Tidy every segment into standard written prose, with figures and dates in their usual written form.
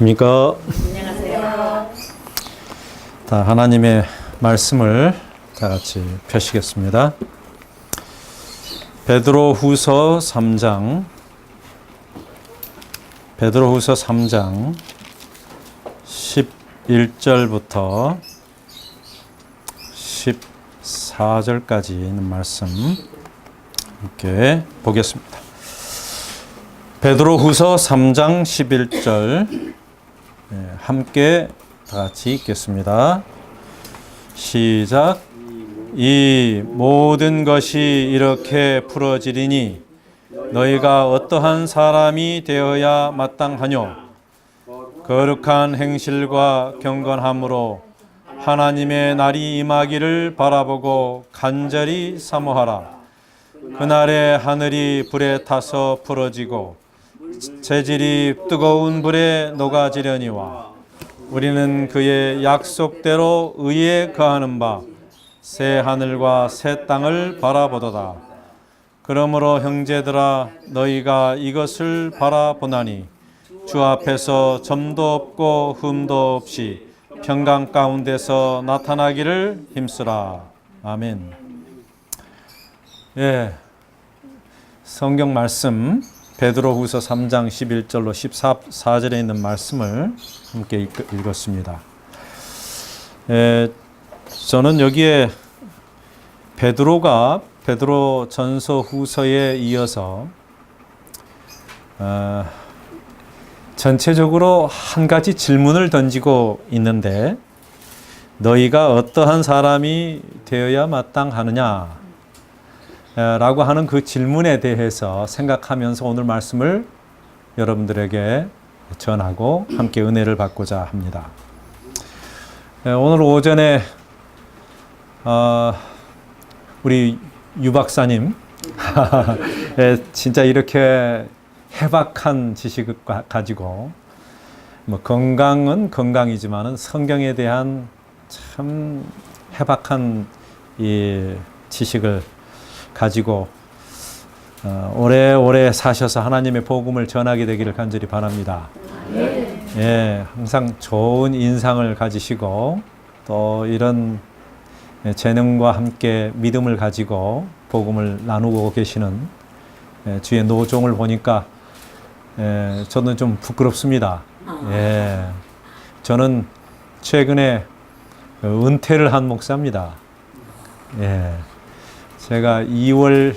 안녕하십니까? 안녕하세요. 다 하나님의 말씀을 다 같이 펴시겠습니다. 베드로후서 3장 11절부터 14절까지 있는 말씀 함께 보겠습니다. 베드로후서 3장 11절 함께 다 같이 읽겠습니다. 시작. 이 모든 것이 이렇게 풀어지리니 너희가 어떠한 사람이 되어야 마땅하뇨? 거룩한 행실과 경건함으로 하나님의 날이 임하기를 바라보고 간절히 사모하라. 그날에 하늘이 불에 타서 풀어지고 재질이 뜨거운 불에 녹아지려니와 우리는 그의 약속대로 의에 거하는 바 새 하늘과 새 땅을 바라보도다. 그러므로 형제들아 너희가 이것을 바라보나니 주 앞에서 점도 없고 흠도 없이 평강 가운데서 나타나기를 힘쓰라. 아멘. 예, 성경 말씀 베드로후서 3장 11절로 14절에 있는 말씀을 함께 읽었습니다. 저는 여기에 베드로 전서 후서에 이어서 전체적으로 한 가지 질문을 던지고 있는데 너희가 어떠한 사람이 되어야 마땅하느냐 라고 하는 그 질문에 대해서 생각하면서 오늘 말씀을 여러분들에게 전하고 함께 은혜를 받고자 합니다. 오늘 오전에 우리 유 박사님 진짜 이렇게 해박한 지식을 가지고 뭐 건강은 건강이지만은 성경에 대한 참 해박한 이 지식을 가지고 오래오래 사셔서 하나님의 복음을 전하게 되기를 간절히 바랍니다. 예, 항상 좋은 인상을 가지시고 또 이런 재능과 함께 믿음을 가지고 복음을 나누고 계시는 주의 노종을 보니까 저는 좀 부끄럽습니다. 예, 저는 최근에 은퇴를 한 목사입니다. 예, 제가 2월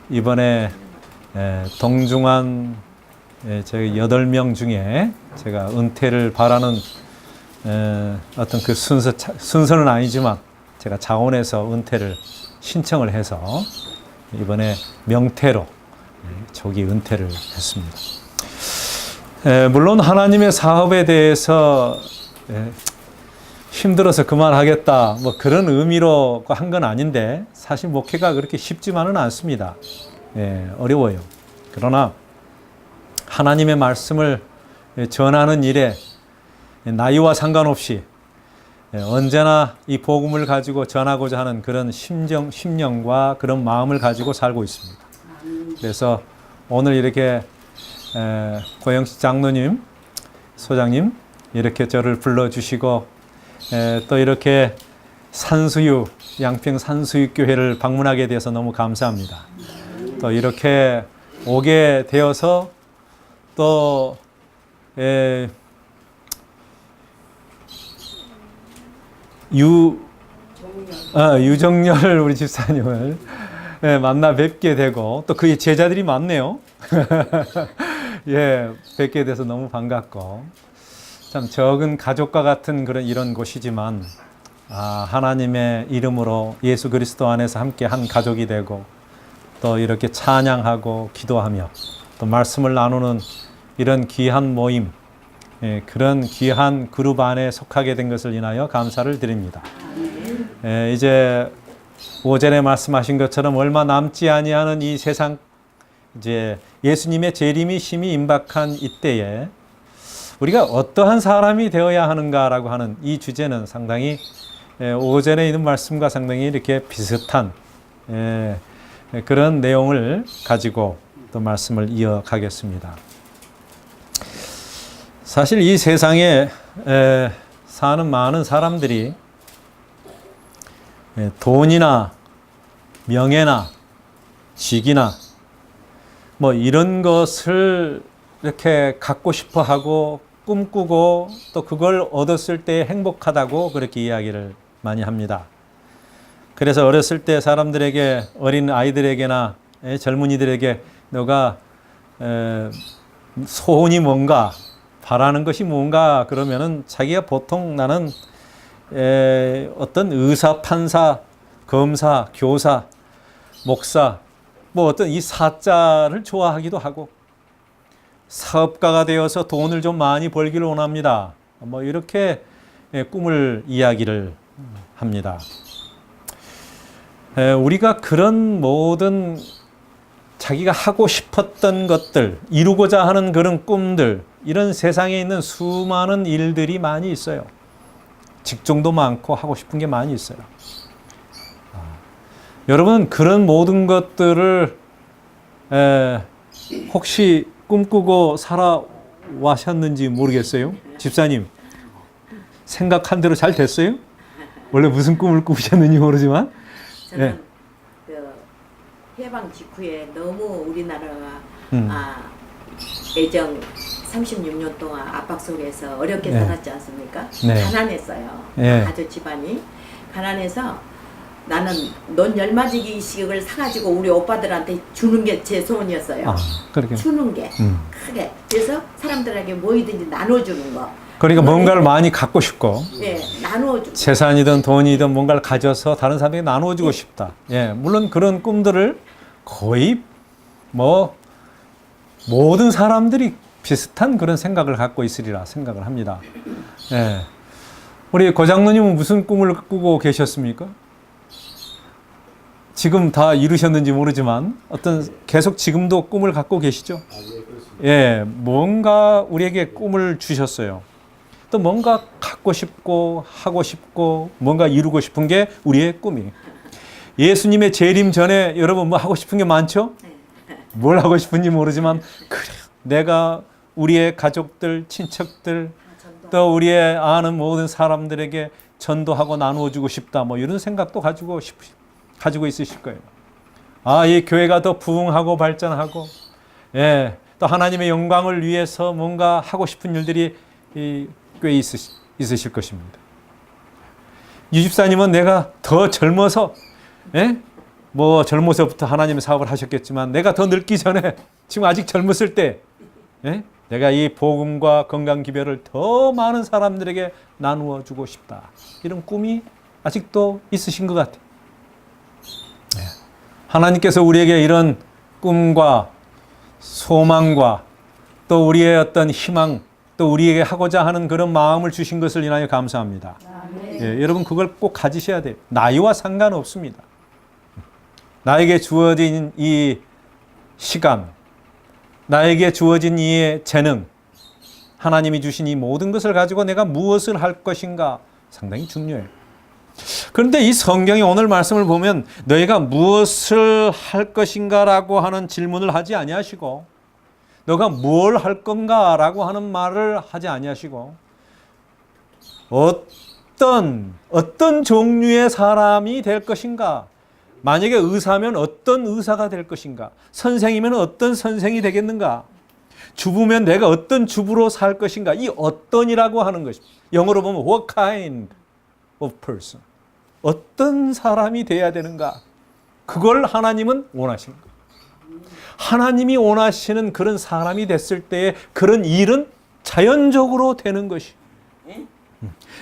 이번에 동중한 제가 8명 중에 제가 은퇴를 바라는 어떤 그 순서는 아니지만 제가 자원해서 은퇴를 신청을 해서 이번에 명퇴로 조기 은퇴를 했습니다. 물론 하나님의 사업에 대해서 힘들어서 그만하겠다 뭐 그런 의미로 한 건 아닌데 사실 목회가 그렇게 쉽지만은 않습니다. 어려워요. 그러나 하나님의 말씀을 전하는 일에 나이와 상관없이 언제나 이 복음을 가지고 전하고자 하는 그런 심령과 그런 마음을 가지고 살고 있습니다. 그래서 오늘 이렇게 고영식 장로님, 소장님 이렇게 저를 불러주시고 또 이렇게 양평 산수유교회를 방문하게 돼서 너무 감사합니다. 또 이렇게 오게 되어서 또 유정열 우리 집사님을 만나 뵙게 되고 또 그의 제자들이 많네요. 예, 뵙게 돼서 너무 반갑고 참 적은 가족과 같은 이런 곳이지만 하나님의 이름으로 예수 그리스도 안에서 함께 한 가족이 되고 또 이렇게 찬양하고 기도하며 또 말씀을 나누는 이런 귀한 모임, 그런 귀한 그룹 안에 속하게 된 것을 인하여 감사를 드립니다. 이제 오전에 말씀하신 것처럼 얼마 남지 아니하는 이 세상, 이제 예수님의 재림이 심히 임박한 이때에 우리가 어떠한 사람이 되어야 하는가라고 하는 이 주제는 상당히 오전에 있는 말씀과 상당히 이렇게 비슷한 그런 내용을 가지고 또 말씀을 이어가겠습니다. 사실 이 세상에 사는 많은 사람들이 돈이나 명예나 직이나 뭐 이런 것을 이렇게 갖고 싶어 하고 꿈꾸고 또 그걸 얻었을 때 행복하다고 그렇게 이야기를 많이 합니다. 그래서 어렸을 때 사람들에게, 어린 아이들에게나 젊은이들에게 너가 소원이 뭔가, 바라는 것이 뭔가 그러면은 자기가 보통 나는 어떤 의사, 판사, 검사, 교사, 목사, 뭐 어떤 이 사자를 좋아하기도 하고 사업가가 되어서 돈을 좀 많이 벌기를 원합니다. 뭐 이렇게 꿈을 이야기를 합니다. 우리가 그런 모든 자기가 하고 싶었던 것들, 이루고자 하는 그런 꿈들, 이런 세상에 있는 수많은 일들이 많이 있어요. 직종도 많고 하고 싶은 게 많이 있어요. 여러분 그런 모든 것들을 혹시 꿈꾸고 살아와셨는지 모르겠어요. 집사님 생각한 대로 잘 됐어요? 원래 무슨 꿈을 꾸셨는지 모르지만 저는 해방 직후에 너무 우리나라가 애정 36년 동안 압박 속에서 어렵게 살았지 않습니까? 네. 가난했어요. 네. 가족 집안이 가난해서 나는 논 열마지기씩을 사가지고 우리 오빠들한테 주는 게 제 소원이었어요. 그렇게. 주는 게 크게. 그래서 사람들에게 뭐이든지 나눠주는 거. 그러니까 뭔가를 많이 갖고 싶고, 네, 나눠주고. 재산이든 돈이든 뭔가를 가져서 다른 사람에게 나눠주고 싶다. 물론 그런 꿈들을 거의 뭐 모든 사람들이 비슷한 그런 생각을 갖고 있으리라 생각을 합니다. 우리 고장로님은 무슨 꿈을 꾸고 계셨습니까? 지금 다 이루셨는지 모르지만 어떤 계속 지금도 꿈을 갖고 계시죠? 뭔가 우리에게 꿈을 주셨어요. 또 뭔가 갖고 싶고 하고 싶고 뭔가 이루고 싶은 게 우리의 꿈이에요. 예수님의 재림 전에 여러분 뭐 하고 싶은 게 많죠? 뭘 하고 싶은지 모르지만 그래 내가 우리의 가족들, 친척들 또 우리의 아는 모든 사람들에게 전도하고 나누어주고 싶다 뭐 이런 생각도 가지고 있으실 거예요. 이 교회가 더 부흥하고 발전하고 또 하나님의 영광을 위해서 뭔가 하고 싶은 일들이 꽤 있으실 것입니다. 유집사님은 내가 더 젊어서 뭐 젊어서부터 하나님의 사업을 하셨겠지만 내가 더 늙기 전에 지금 아직 젊었을 때 내가 이 복음과 건강 기별을 더 많은 사람들에게 나누어 주고 싶다. 이런 꿈이 아직도 있으신 것 같아요. 하나님께서 우리에게 이런 꿈과 소망과 또 우리의 어떤 희망 또 우리에게 하고자 하는 그런 마음을 주신 것을 인하여 감사합니다. 여러분 그걸 꼭 가지셔야 돼요. 나이와 상관없습니다. 나에게 주어진 이 시간, 나에게 주어진 이 재능, 하나님이 주신 이 모든 것을 가지고 내가 무엇을 할 것인가 상당히 중요해요. 그런데 이 성경의 오늘 말씀을 보면 너희가 무엇을 할 것인가라고 하는 질문을 하지 아니하시고 너가 뭘 할 건가라고 하는 말을 하지 아니하시고 어떤 종류의 사람이 될 것인가, 만약에 의사면 어떤 의사가 될 것인가, 선생이면 어떤 선생이 되겠는가, 주부면 내가 어떤 주부로 살 것인가, 이 어떤이라고 하는 것입니다. 영어로 보면 what kind of person, 어떤 사람이 돼야 되는가, 그걸 하나님은 원하시는 거예요. 하나님이 원하시는 그런 사람이 됐을 때에 그런 일은 자연적으로 되는 것이,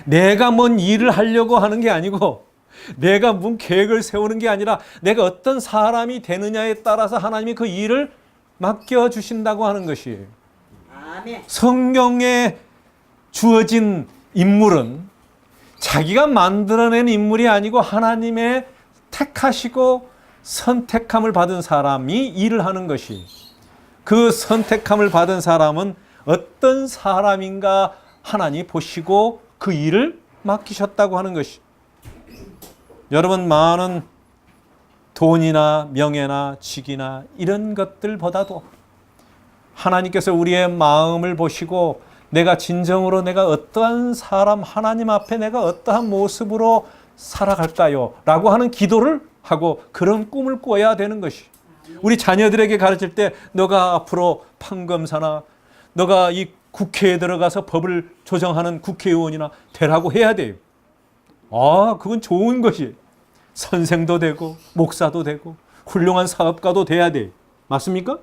내가 뭔 일을 하려고 하는 게 아니고 내가 뭔 계획을 세우는 게 아니라 내가 어떤 사람이 되느냐에 따라서 하나님이 그 일을 맡겨주신다고 하는 것이에요. 아멘. 성경에 주어진 인물은 자기가 만들어낸 인물이 아니고 하나님의 택하시고 선택함을 받은 사람이 일을 하는 것이, 그 선택함을 받은 사람은 어떤 사람인가 하나님이 보시고 그 일을 맡기셨다고 하는 것이. 여러분 많은 돈이나 명예나 직이나 이런 것들보다도 하나님께서 우리의 마음을 보시고 내가 진정으로 내가 어떠한 사람, 하나님 앞에 내가 어떠한 모습으로 살아갈까요? 라고 하는 기도를 하고 그런 꿈을 꿔야 되는 것이. 우리 자녀들에게 가르칠 때 너가 앞으로 판검사나 너가 이 국회에 들어가서 법을 조정하는 국회의원이나 되라고 해야 돼요. 그건 좋은 것이에요. 선생도 되고 목사도 되고 훌륭한 사업가도 돼야 돼요. 맞습니까?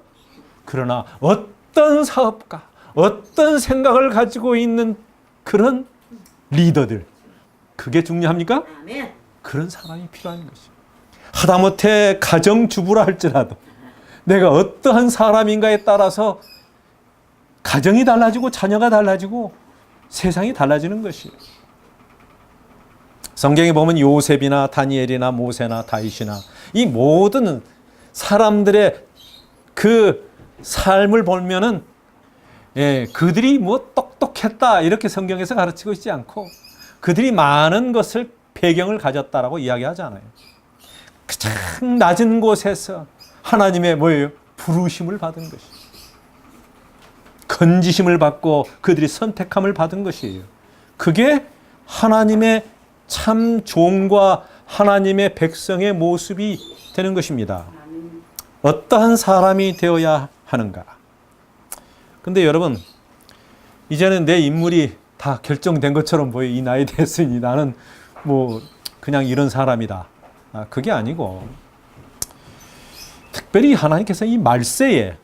그러나 어떤 사업가, 어떤 생각을 가지고 있는 그런 리더들, 그게 중요합니까? 아멘. 그런 사람이 필요한 것이죠. 하다못해 가정주부라 할지라도 내가 어떠한 사람인가에 따라서 가정이 달라지고 자녀가 달라지고 세상이 달라지는 것이에요. 성경에 보면 요셉이나 다니엘이나 모세나 다윗이나 이 모든 사람들의 그 삶을 보면은 그들이 뭐 똑똑했다 이렇게 성경에서 가르치고 있지 않고 그들이 많은 것을 배경을 가졌다라고 이야기하잖아요. 가장 낮은 곳에서 하나님의 뭐예요? 부르심을 받은 것이. 건지심을 받고 그들이 선택함을 받은 것이에요. 그게 하나님의 참 종과 하나님의 백성의 모습이 되는 것입니다. 어떠한 사람이 되어야 하는가? 근데 여러분, 이제는 내 인물이 다 결정된 것처럼 보여. 이 나이 됐으니 나는 뭐 그냥 이런 사람이다. 그게 아니고 특별히 하나님께서 이 말세에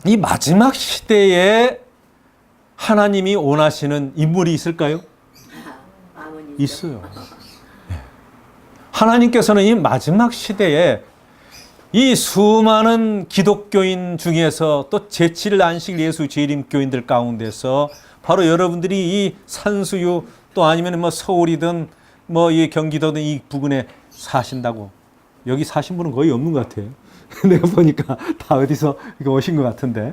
이 마지막 시대에 하나님이 원하시는 인물이 있을까요? 있어요. 하나님께서는 이 마지막 시대에 이 수많은 기독교인 중에서 또 제7일 안식 예수 재림교인들 가운데서 바로 여러분들이 이 산수유 또 아니면 뭐 서울이든 뭐 이 경기도든 이 부근에 사신다고 여기 사신 분은 거의 없는 것 같아요. 내가 보니까 다 어디서 오신 것 같은데.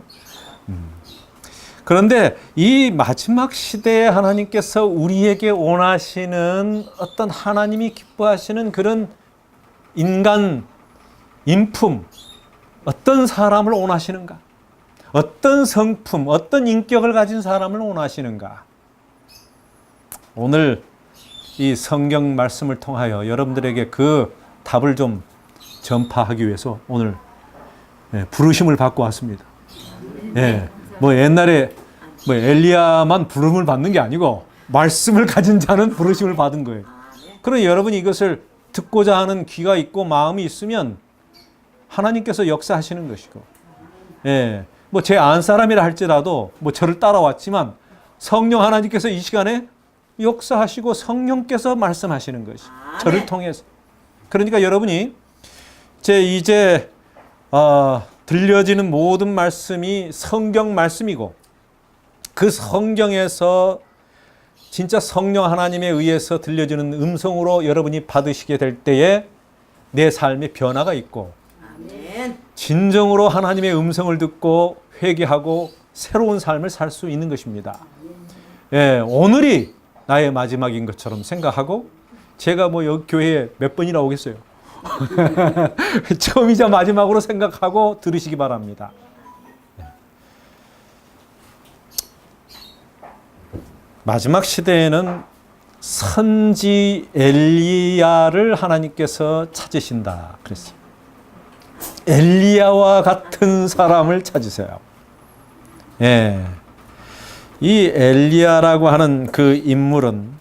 그런데 이 마지막 시대에 하나님께서 우리에게 원하시는 어떤 하나님이 기뻐하시는 그런 인간, 인품, 어떤 사람을 원하시는가? 어떤 성품, 어떤 인격을 가진 사람을 원하시는가? 오늘 이 성경 말씀을 통하여 여러분들에게 그 답을 좀 전파하기 위해서 오늘 부르심을 받고 왔습니다. 뭐 옛날에 뭐 엘리야만 부름을 받는 게 아니고 말씀을 가진 자는 부르심을 받은 거예요. 그러니 여러분이 이것을 듣고자 하는 귀가 있고 마음이 있으면 하나님께서 역사하시는 것이고, 뭐 제 안 사람이라 할지라도 뭐 저를 따라왔지만 성령 하나님께서 이 시간에 역사하시고 성령께서 말씀하시는 것이 저를 통해서. 그러니까 여러분이 이제 들려지는 모든 말씀이 성경 말씀이고 그 성경에서 진짜 성령 하나님에 의해서 들려지는 음성으로 여러분이 받으시게 될 때에 내 삶에 변화가 있고 아멘. 진정으로 하나님의 음성을 듣고 회개하고 새로운 삶을 살 수 있는 것입니다. 오늘이 나의 마지막인 것처럼 생각하고 제가 뭐 여기 교회에 몇 번이나 오겠어요. 처음이자 마지막으로 생각하고 들으시기 바랍니다. 마지막 시대에는 선지 엘리야를 하나님께서 찾으신다 그랬어요. 엘리야와 같은 사람을 찾으세요. 이 엘리야라고 하는 그 인물은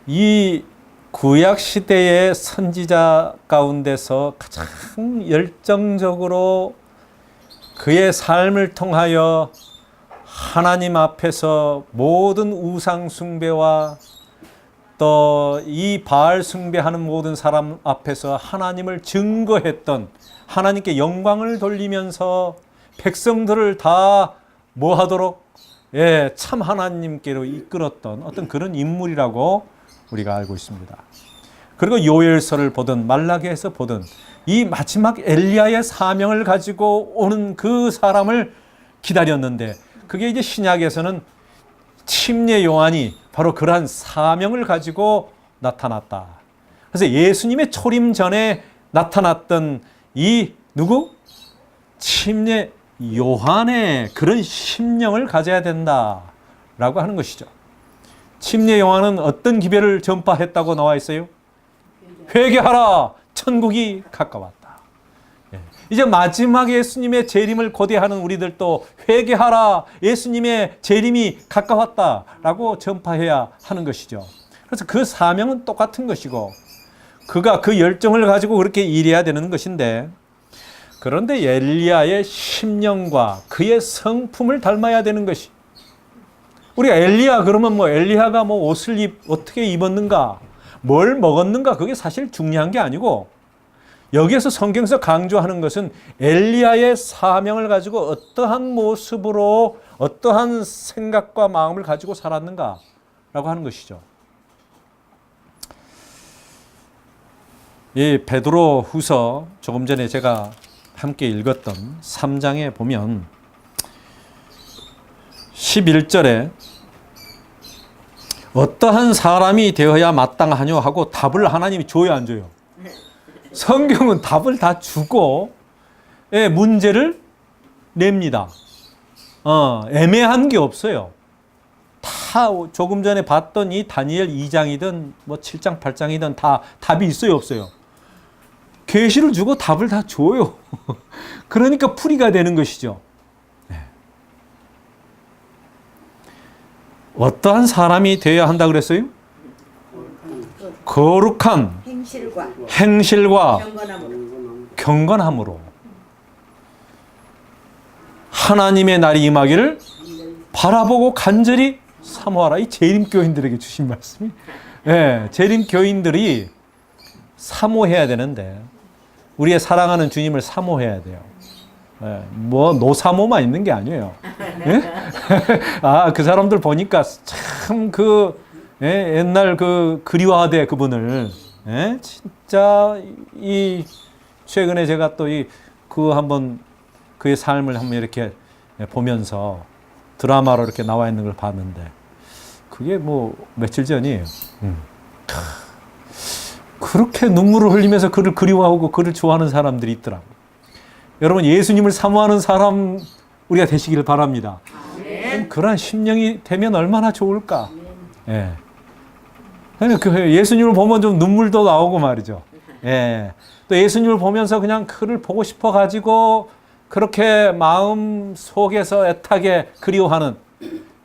이 구약 시대의 선지자 가운데서 가장 열정적으로 그의 삶을 통하여 하나님 앞에서 모든 우상 숭배와 또 이 바알 숭배하는 모든 사람 앞에서 하나님을 증거했던, 하나님께 영광을 돌리면서 백성들을 다 뭐 하도록 참 하나님께로 이끌었던 어떤 그런 인물이라고 우리가 알고 있습니다. 그리고 요엘서를 보든 말라기에서 보든 이 마지막 엘리야의 사명을 가지고 오는 그 사람을 기다렸는데 그게 이제 신약에서는 침례 요한이 바로 그러한 사명을 가지고 나타났다. 그래서 예수님의 초림 전에 나타났던 이 누구? 침례 요한의 그런 심령을 가져야 된다라고 하는 것이죠. 침례 요한은 어떤 기별을 전파했다고 나와 있어요? 회개하라, 천국이 가까웠다. 이제 마지막에 예수님의 재림을 고대하는 우리들도 회개하라, 예수님의 재림이 가까웠다라고 전파해야 하는 것이죠. 그래서 그 사명은 똑같은 것이고 그가 그 열정을 가지고 그렇게 일해야 되는 것인데, 그런데 엘리야의 심령과 그의 성품을 닮아야 되는 것이, 우리가 엘리야 그러면 뭐 엘리야가 뭐 옷을 어떻게 입었는가, 뭘 먹었는가, 그게 사실 중요한 게 아니고, 여기에서 성경에서 강조하는 것은 엘리야의 사명을 가지고 어떠한 모습으로 어떠한 생각과 마음을 가지고 살았는가라고 하는 것이죠. 이 베드로 후서 조금 전에 제가 함께 읽었던 3장에 보면 11절에 어떠한 사람이 되어야 마땅하뇨 하고 답을 하나님이 줘요, 안 줘요? 성경은 답을 다 주고 문제를 냅니다. 애매한 게 없어요. 다 조금 전에 봤던 이 다니엘 2장이든 뭐 7장 8장이든 다 답이 있어요, 없어요? 계시를 주고 답을 다 줘요. 그러니까 풀이가 되는 것이죠. 어떠한 사람이 되어야 한다 그랬어요? 거룩한 행실과 경건함으로 하나님의 날이 임하기를 바라보고 간절히 사모하라. 이 재림교인들에게 주신 말씀이, 재림교인들이 사모해야 되는데, 우리의 사랑하는 주님을 사모해야 돼요. 뭐 노사모만 있는 게 아니에요. 그 사람들 보니까 참 옛날 그리워하되 그분을, 진짜 최근에 제가 또 한번 그의 삶을 한번 이렇게 보면서 드라마로 이렇게 나와 있는 걸 봤는데, 그게 뭐 며칠 전이에요. 그렇게 눈물을 흘리면서 그를 그리워하고 그를 좋아하는 사람들이 있더라고요. 여러분, 예수님을 사모하는 사람 우리가 되시기를 바랍니다. 그러한 심령이 되면 얼마나 좋을까. 예수님을 보면 좀 눈물도 나오고 말이죠. 또 예수님을 보면서 그냥 그를 보고 싶어 가지고 그렇게 마음 속에서 애타게 그리워하는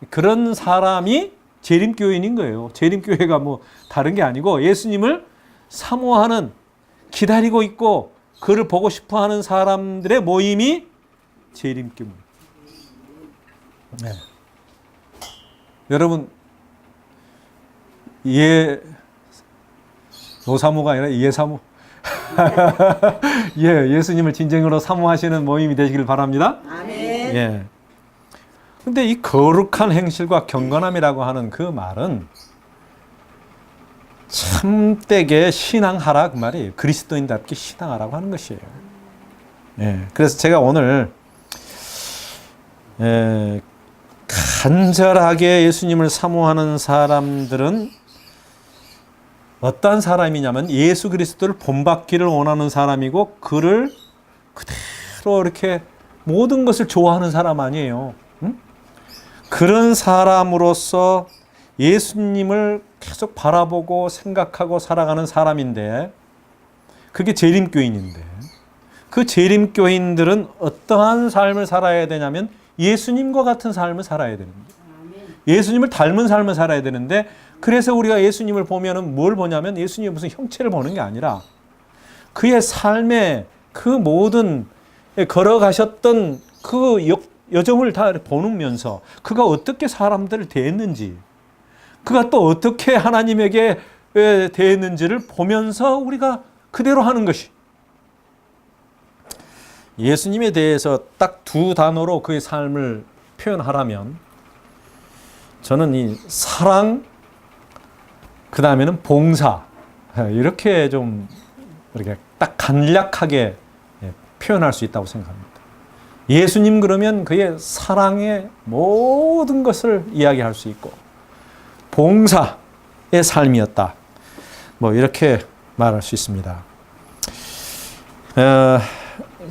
그런 사람이 재림교인인 거예요. 재림교회가 뭐 다른 게 아니고 예수님을 사모하는, 기다리고 있고 그를 보고 싶어하는 사람들의 모임이 재림교입니다. 여러분, 노사모가 아니라 예사모. 예수님을 진정으로 사모하시는 모임이 되시길 바랍니다. 아멘. 근데 이 거룩한 행실과 경건함이라고 하는 그 말은 참되게 신앙하라 그 말이에요. 그리스도인답게 신앙하라고 하는 것이에요. 그래서 제가 오늘 간절하게 예수님을 사모하는 사람들은 어떠한 사람이냐면 예수 그리스도를 본받기를 원하는 사람이고 그를 그대로 이렇게 모든 것을 좋아하는 사람 아니에요. 그런 사람으로서 예수님을 계속 바라보고 생각하고 살아가는 사람인데, 그게 재림교인인데, 그 재림교인들은 어떠한 삶을 살아야 되냐면 예수님과 같은 삶을 살아야 되는데, 예수님을 닮은 삶을 살아야 되는데, 그래서 우리가 예수님을 보면은 뭘 보냐면 예수님의 무슨 형체를 보는 게 아니라 그의 삶의 그 모든 걸어가셨던 그 여정을 다 보면서 그가 어떻게 사람들을 대했는지, 그가 또 어떻게 하나님에게 대했는지를 보면서 우리가 그대로 하는 것이, 예수님에 대해서 딱 두 단어로 그의 삶을 표현하라면 저는 이 사랑, 그 다음에는 봉사, 이렇게 좀 이렇게 딱 간략하게 표현할 수 있다고 생각합니다. 예수님 그러면 그의 사랑의 모든 것을 이야기할 수 있고, 봉사의 삶이었다, 뭐 이렇게 말할 수 있습니다.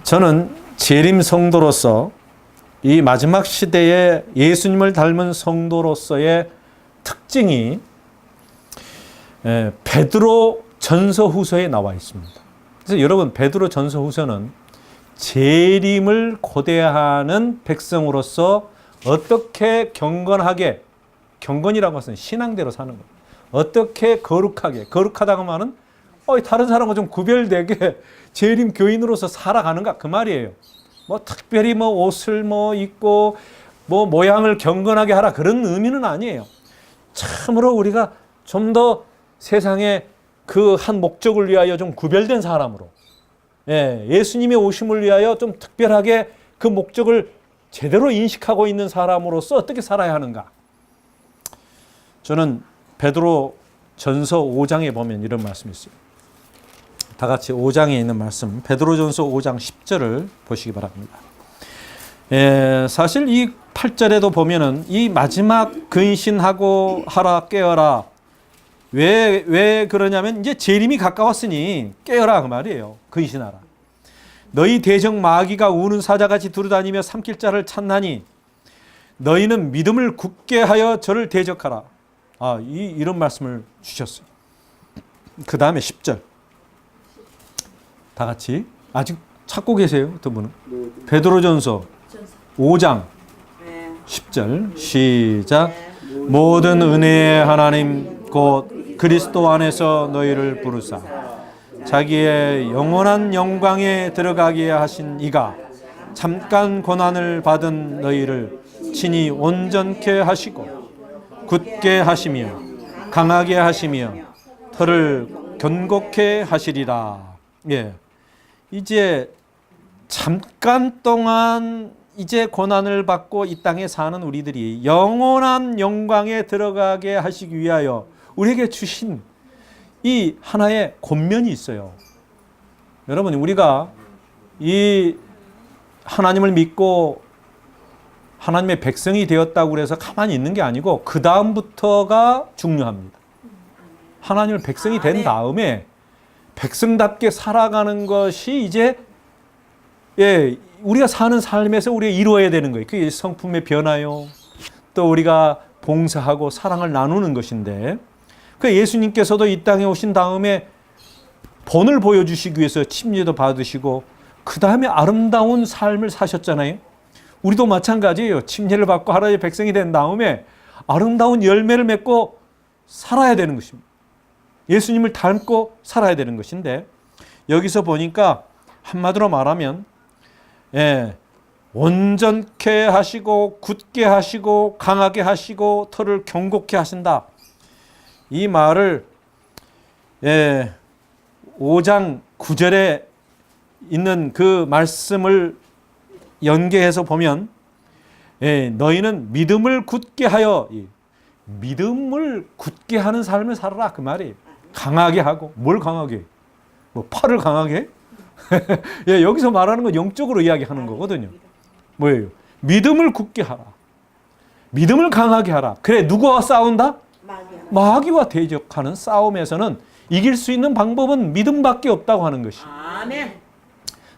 저는 재림 성도로서 이 마지막 시대에 예수님을 닮은 성도로서의 특징이 베드로 전서 후서에 나와 있습니다. 그래서 여러분, 베드로 전서 후서는 재림을 고대하는 백성으로서 어떻게 경건하게, 경건이라고 해서 신앙대로 사는 거예요. 어떻게 거룩하게, 거룩하다고 하면 다른 사람과 좀 구별되게 재림 교인으로서 살아가는가 그 말이에요. 뭐 특별히 뭐 옷을 뭐 입고 뭐 모양을 경건하게 하라 그런 의미는 아니에요. 참으로 우리가 좀 더 세상에 그 한 목적을 위하여 좀 구별된 사람으로, 예수님의 오심을 위하여 좀 특별하게 그 목적을 제대로 인식하고 있는 사람으로서 어떻게 살아야 하는가. 저는 베드로 전서 5장에 보면 이런 말씀이 있어요. 다 같이 5장에 있는 말씀, 베드로전서 5장 10절을 보시기 바랍니다. 사실 이 8절에도 보면은 이 마지막 근신하고 하라 깨어라. 왜 그러냐면 이제 재림이 가까웠으니 깨어라 그 말이에요. 근신하라. 너희 대적 마귀가 우는 사자같이 두루다니며 삼킬 자를 찾나니 너희는 믿음을 굳게 하여 저를 대적하라. 이런 말씀을 주셨어요. 그 다음에 10절. 다 같이 아직 찾고 계세요? 어떤 분은? 베드로전서 5장 10절 시작. 모든 은혜의 하나님 곧 그리스도 안에서 너희를 부르사 자기의 영원한 영광에 들어가게 하신 이가 잠깐 고난을 받은 너희를 친히 온전케 하시고 굳게 하시며 강하게 하시며 털을 견고케 하시리라. 이제 잠깐 동안 이제 고난을 받고 이 땅에 사는 우리들이 영원한 영광에 들어가게 하시기 위하여 우리에게 주신 이 하나의 권면이 있어요. 여러분, 우리가 이 하나님을 믿고 하나님의 백성이 되었다고 해서 가만히 있는 게 아니고 그 다음부터가 중요합니다. 하나님의 백성이 된 다음에 백성답게 살아가는 것이 이제 우리가 사는 삶에서 우리가 이루어야 되는 거예요. 그게 성품의 변화요. 또 우리가 봉사하고 사랑을 나누는 것인데, 그 예수님께서도 이 땅에 오신 다음에 본을 보여주시기 위해서 침례도 받으시고 그 다음에 아름다운 삶을 사셨잖아요. 우리도 마찬가지예요. 침례를 받고 하나님의 백성이 된 다음에 아름다운 열매를 맺고 살아야 되는 것입니다. 예수님을 닮고 살아야 되는 것인데, 여기서 보니까 한마디로 말하면 온전케 하시고 굳게 하시고 강하게 하시고 털을 견고케 하신다. 이 말을 5장 9절에 있는 그 말씀을 연계해서 보면 너희는 믿음을 굳게 하여, 믿음을 굳게 하는 삶을 살아라 그 말이에요. 강하게 하고, 뭘 강하게? 뭐 팔을 강하게? 여기서 말하는 건 영적으로 이야기하는 거거든요. 뭐예요? 믿음을 굳게 하라. 믿음을 강하게 하라. 그래, 누구와 싸운다? 마귀와 대적하는 싸움에서는 이길 수 있는 방법은 믿음밖에 없다고 하는 것이. 아멘.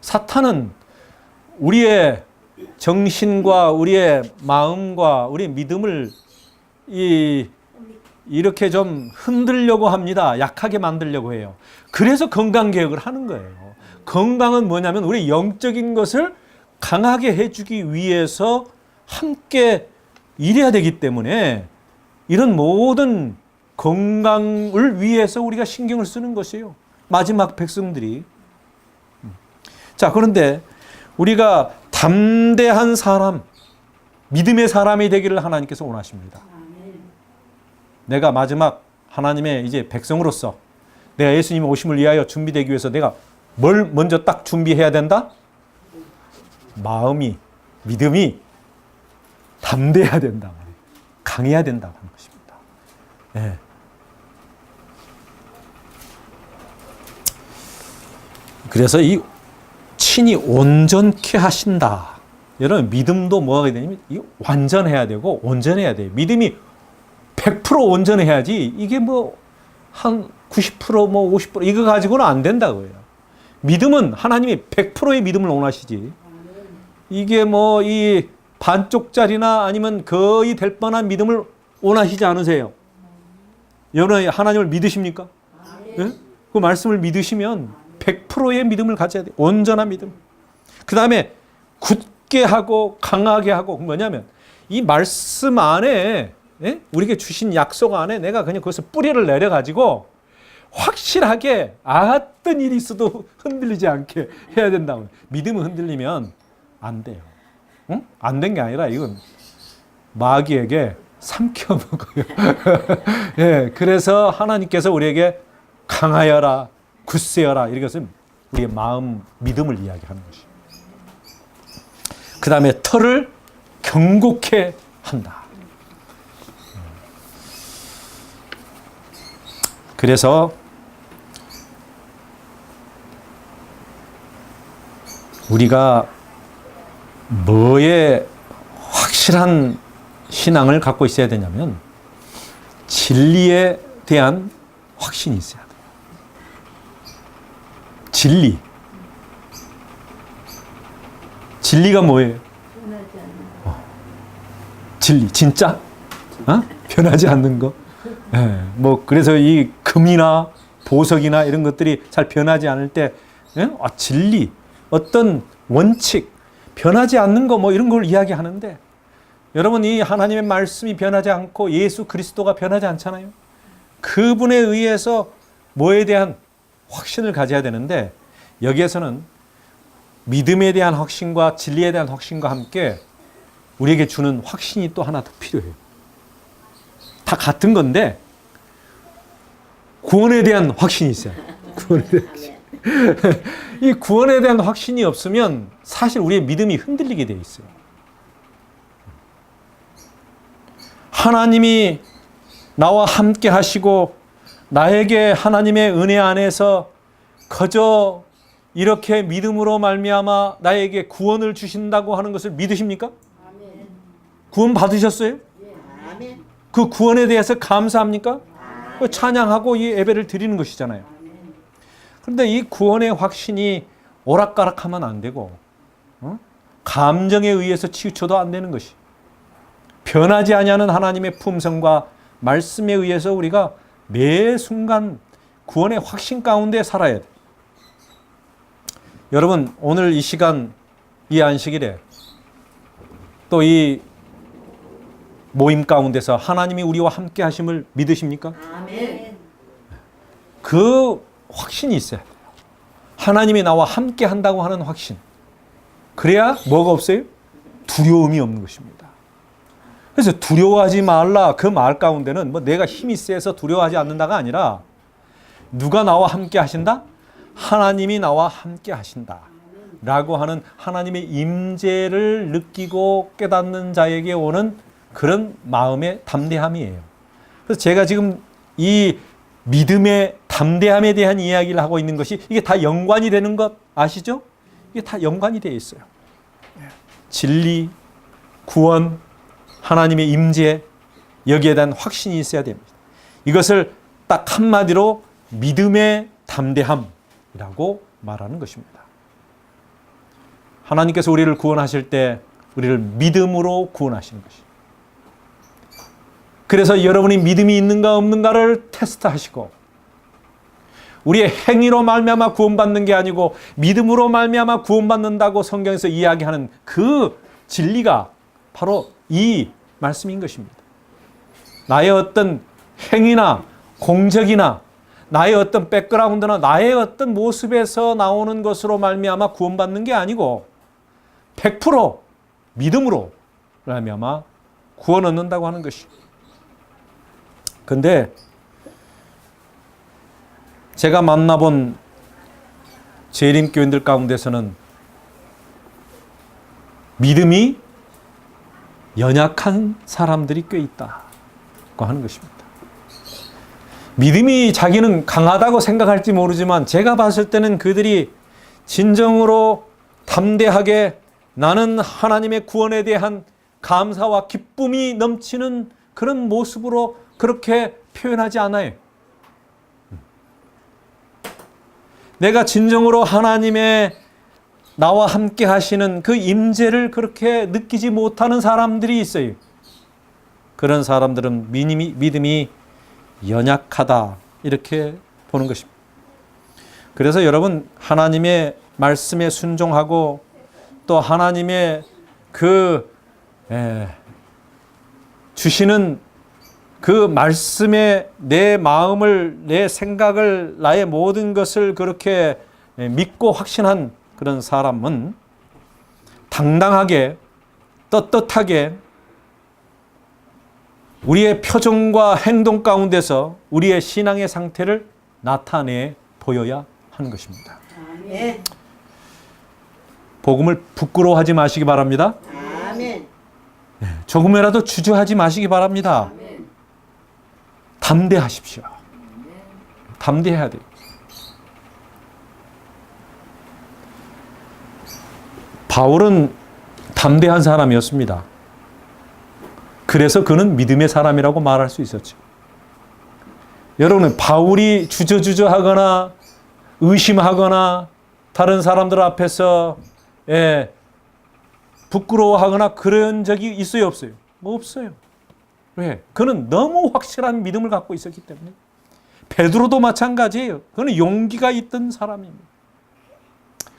사탄은 우리의 정신과 우리의 마음과 우리의 믿음을 이렇게 좀 흔들려고 합니다. 약하게 만들려고 해요. 그래서 건강개혁을 하는 거예요. 건강은 뭐냐면 우리 영적인 것을 강하게 해주기 위해서 함께 일해야 되기 때문에 이런 모든 건강을 위해서 우리가 신경을 쓰는 것이에요. 마지막 백성들이. 자, 그런데 우리가 담대한 사람, 믿음의 사람이 되기를 하나님께서 원하십니다. 내가 마지막 하나님의 이제 백성으로서 내가 예수님의 오심을 위하여 준비되기 위해서 내가 뭘 먼저 딱 준비해야 된다? 마음이, 믿음이 담대해야 된다. 강해야 된다고 하는 것입니다. 네. 그래서 이 친히 온전케 하신다. 여러분, 믿음도 뭐가 되냐면 완전해야 되고 온전해야 돼요. 믿음이 100% 온전해야지 이게 뭐 한 90% 뭐 50% 이거 가지고는 안 된다고요. 믿음은 하나님이 100%의 믿음을 원하시지. 이게 뭐 반쪽짜리나 아니면 거의 될 뻔한 믿음을 원하시지 않으세요? 여러분 하나님을 믿으십니까? 네? 그 말씀을 믿으시면 100%의 믿음을 가져야 돼요. 온전한 믿음. 그 다음에 굳게 하고 강하게 하고 뭐냐면 이 말씀 안에 우리에게 주신 약속 안에 내가 그냥 거기서 뿌리를 내려가지고 확실하게 어떤 일이 있어도 흔들리지 않게 해야 된다고. 믿음이 흔들리면 안 돼요. 응? 안 된 게 아니라 이건 마귀에게 삼켜 먹어요. 예, 그래서 하나님께서 우리에게 강하여라, 굳세여라 이것은 우리의 마음 믿음을 이야기하는 것이에요. 그 다음에 털을 경고케 한다. 그래서 우리가 뭐에 확실한 신앙을 갖고 있어야 되냐면 진리에 대한 확신이 있어야 돼요. 진리. 진리가 뭐예요? 진리, 진짜? 변하지 않는 거. 예, 뭐 그래서 이 금이나 보석이나 이런 것들이 잘 변하지 않을 때, 진리, 어떤 원칙, 변하지 않는 거 뭐 이런 걸 이야기하는데, 여러분 이 하나님의 말씀이 변하지 않고 예수 그리스도가 변하지 않잖아요. 그분에 의해서 뭐에 대한 확신을 가져야 되는데 여기에서는 믿음에 대한 확신과 진리에 대한 확신과 함께 우리에게 주는 확신이 또 하나 더 필요해요. 다 같은 건데 구원에 대한 확신이 있어요. 구원에 대한 확신. 이 구원에 대한 확신이 없으면 사실 우리의 믿음이 흔들리게 되어 있어요. 하나님이 나와 함께 하시고 나에게 하나님의 은혜 안에서 거저 이렇게 믿음으로 말미암아 나에게 구원을 주신다고 하는 것을 믿으십니까? 구원 받으셨어요? 그 구원에 대해서 감사합니까? 찬양하고 이 예배를 드리는 것이잖아요. 그런데 이 구원의 확신이 오락가락하면 안 되고 감정에 의해서 치우쳐도 안 되는 것이, 변하지 아니하는 하나님의 품성과 말씀에 의해서 우리가 매 순간 구원의 확신 가운데 살아야 돼. 여러분 오늘 이 시간 이 안식일에 또 이 모임 가운데서 하나님이 우리와 함께 하심을 믿으십니까? 아멘. 그 확신이 있어야 돼요. 하나님이 나와 함께 한다고 하는 확신. 그래야 뭐가 없어요? 두려움이 없는 것입니다. 그래서 두려워하지 말라 그 말 가운데는 뭐 내가 힘이 세서 두려워하지 않는다가 아니라 누가 나와 함께 하신다? 하나님이 나와 함께 하신다 라고 하는 하나님의 임재를 느끼고 깨닫는 자에게 오는 그런 마음의 담대함이에요. 그래서 제가 지금 이 믿음의 담대함에 대한 이야기를 하고 있는 것이 이게 다 연관이 되는 것 아시죠? 이게 다 연관이 되어 있어요. 진리, 구원, 하나님의 임재, 여기에 대한 확신이 있어야 됩니다. 이것을 딱 한마디로 믿음의 담대함이라고 말하는 것입니다. 하나님께서 우리를 구원하실 때 우리를 믿음으로 구원하시는 것입니다. 그래서 여러분이 믿음이 있는가 없는가를 테스트하시고 우리의 행위로 말미암아 구원받는 게 아니고 믿음으로 말미암아 구원받는다고 성경에서 이야기하는 그 진리가 바로 이 말씀인 것입니다. 나의 어떤 행위나 공적이나 나의 어떤 백그라운드나 나의 어떤 모습에서 나오는 것으로 말미암아 구원받는 게 아니고 100% 믿음으로 말미암아 구원 얻는다고 하는 것입니다. 근데 제가 만나본 재림교인들 가운데서는 믿음이 연약한 사람들이 꽤 있다고 하는 것입니다. 믿음이 자기는 강하다고 생각할지 모르지만 제가 봤을 때는 그들이 진정으로 담대하게 나는 하나님의 구원에 대한 감사와 기쁨이 넘치는 그런 모습으로 그렇게 표현하지 않아요. 내가 진정으로 하나님의 나와 함께 하시는 그 임재를 그렇게 느끼지 못하는 사람들이 있어요. 그런 사람들은 믿음이 연약하다 이렇게 보는 것입니다. 그래서 여러분 하나님의 말씀에 순종하고 또 하나님의 주시는 그 말씀에 내 마음을, 내 생각을, 나의 모든 것을 그렇게 믿고 확신한 그런 사람은 당당하게, 떳떳하게 우리의 표정과 행동 가운데서 우리의 신앙의 상태를 나타내 보여야 하는 것입니다. 아멘. 복음을 부끄러워하지 마시기 바랍니다. 아멘. 조금이라도 주저하지 마시기 바랍니다. 아멘. 담대하십시오. 담대해야 돼요. 바울은 담대한 사람이었습니다. 그래서 그는 믿음의 사람이라고 말할 수 있었죠. 여러분, 바울이 주저하거나 의심하거나 다른 사람들 앞에서 부끄러워하거나 그런 적이 있어요, 없어요? 없어요. 왜? 그는 너무 확실한 믿음을 갖고 있었기 때문에. 베드로도 마찬가지예요. 그는 용기가 있던 사람입니다.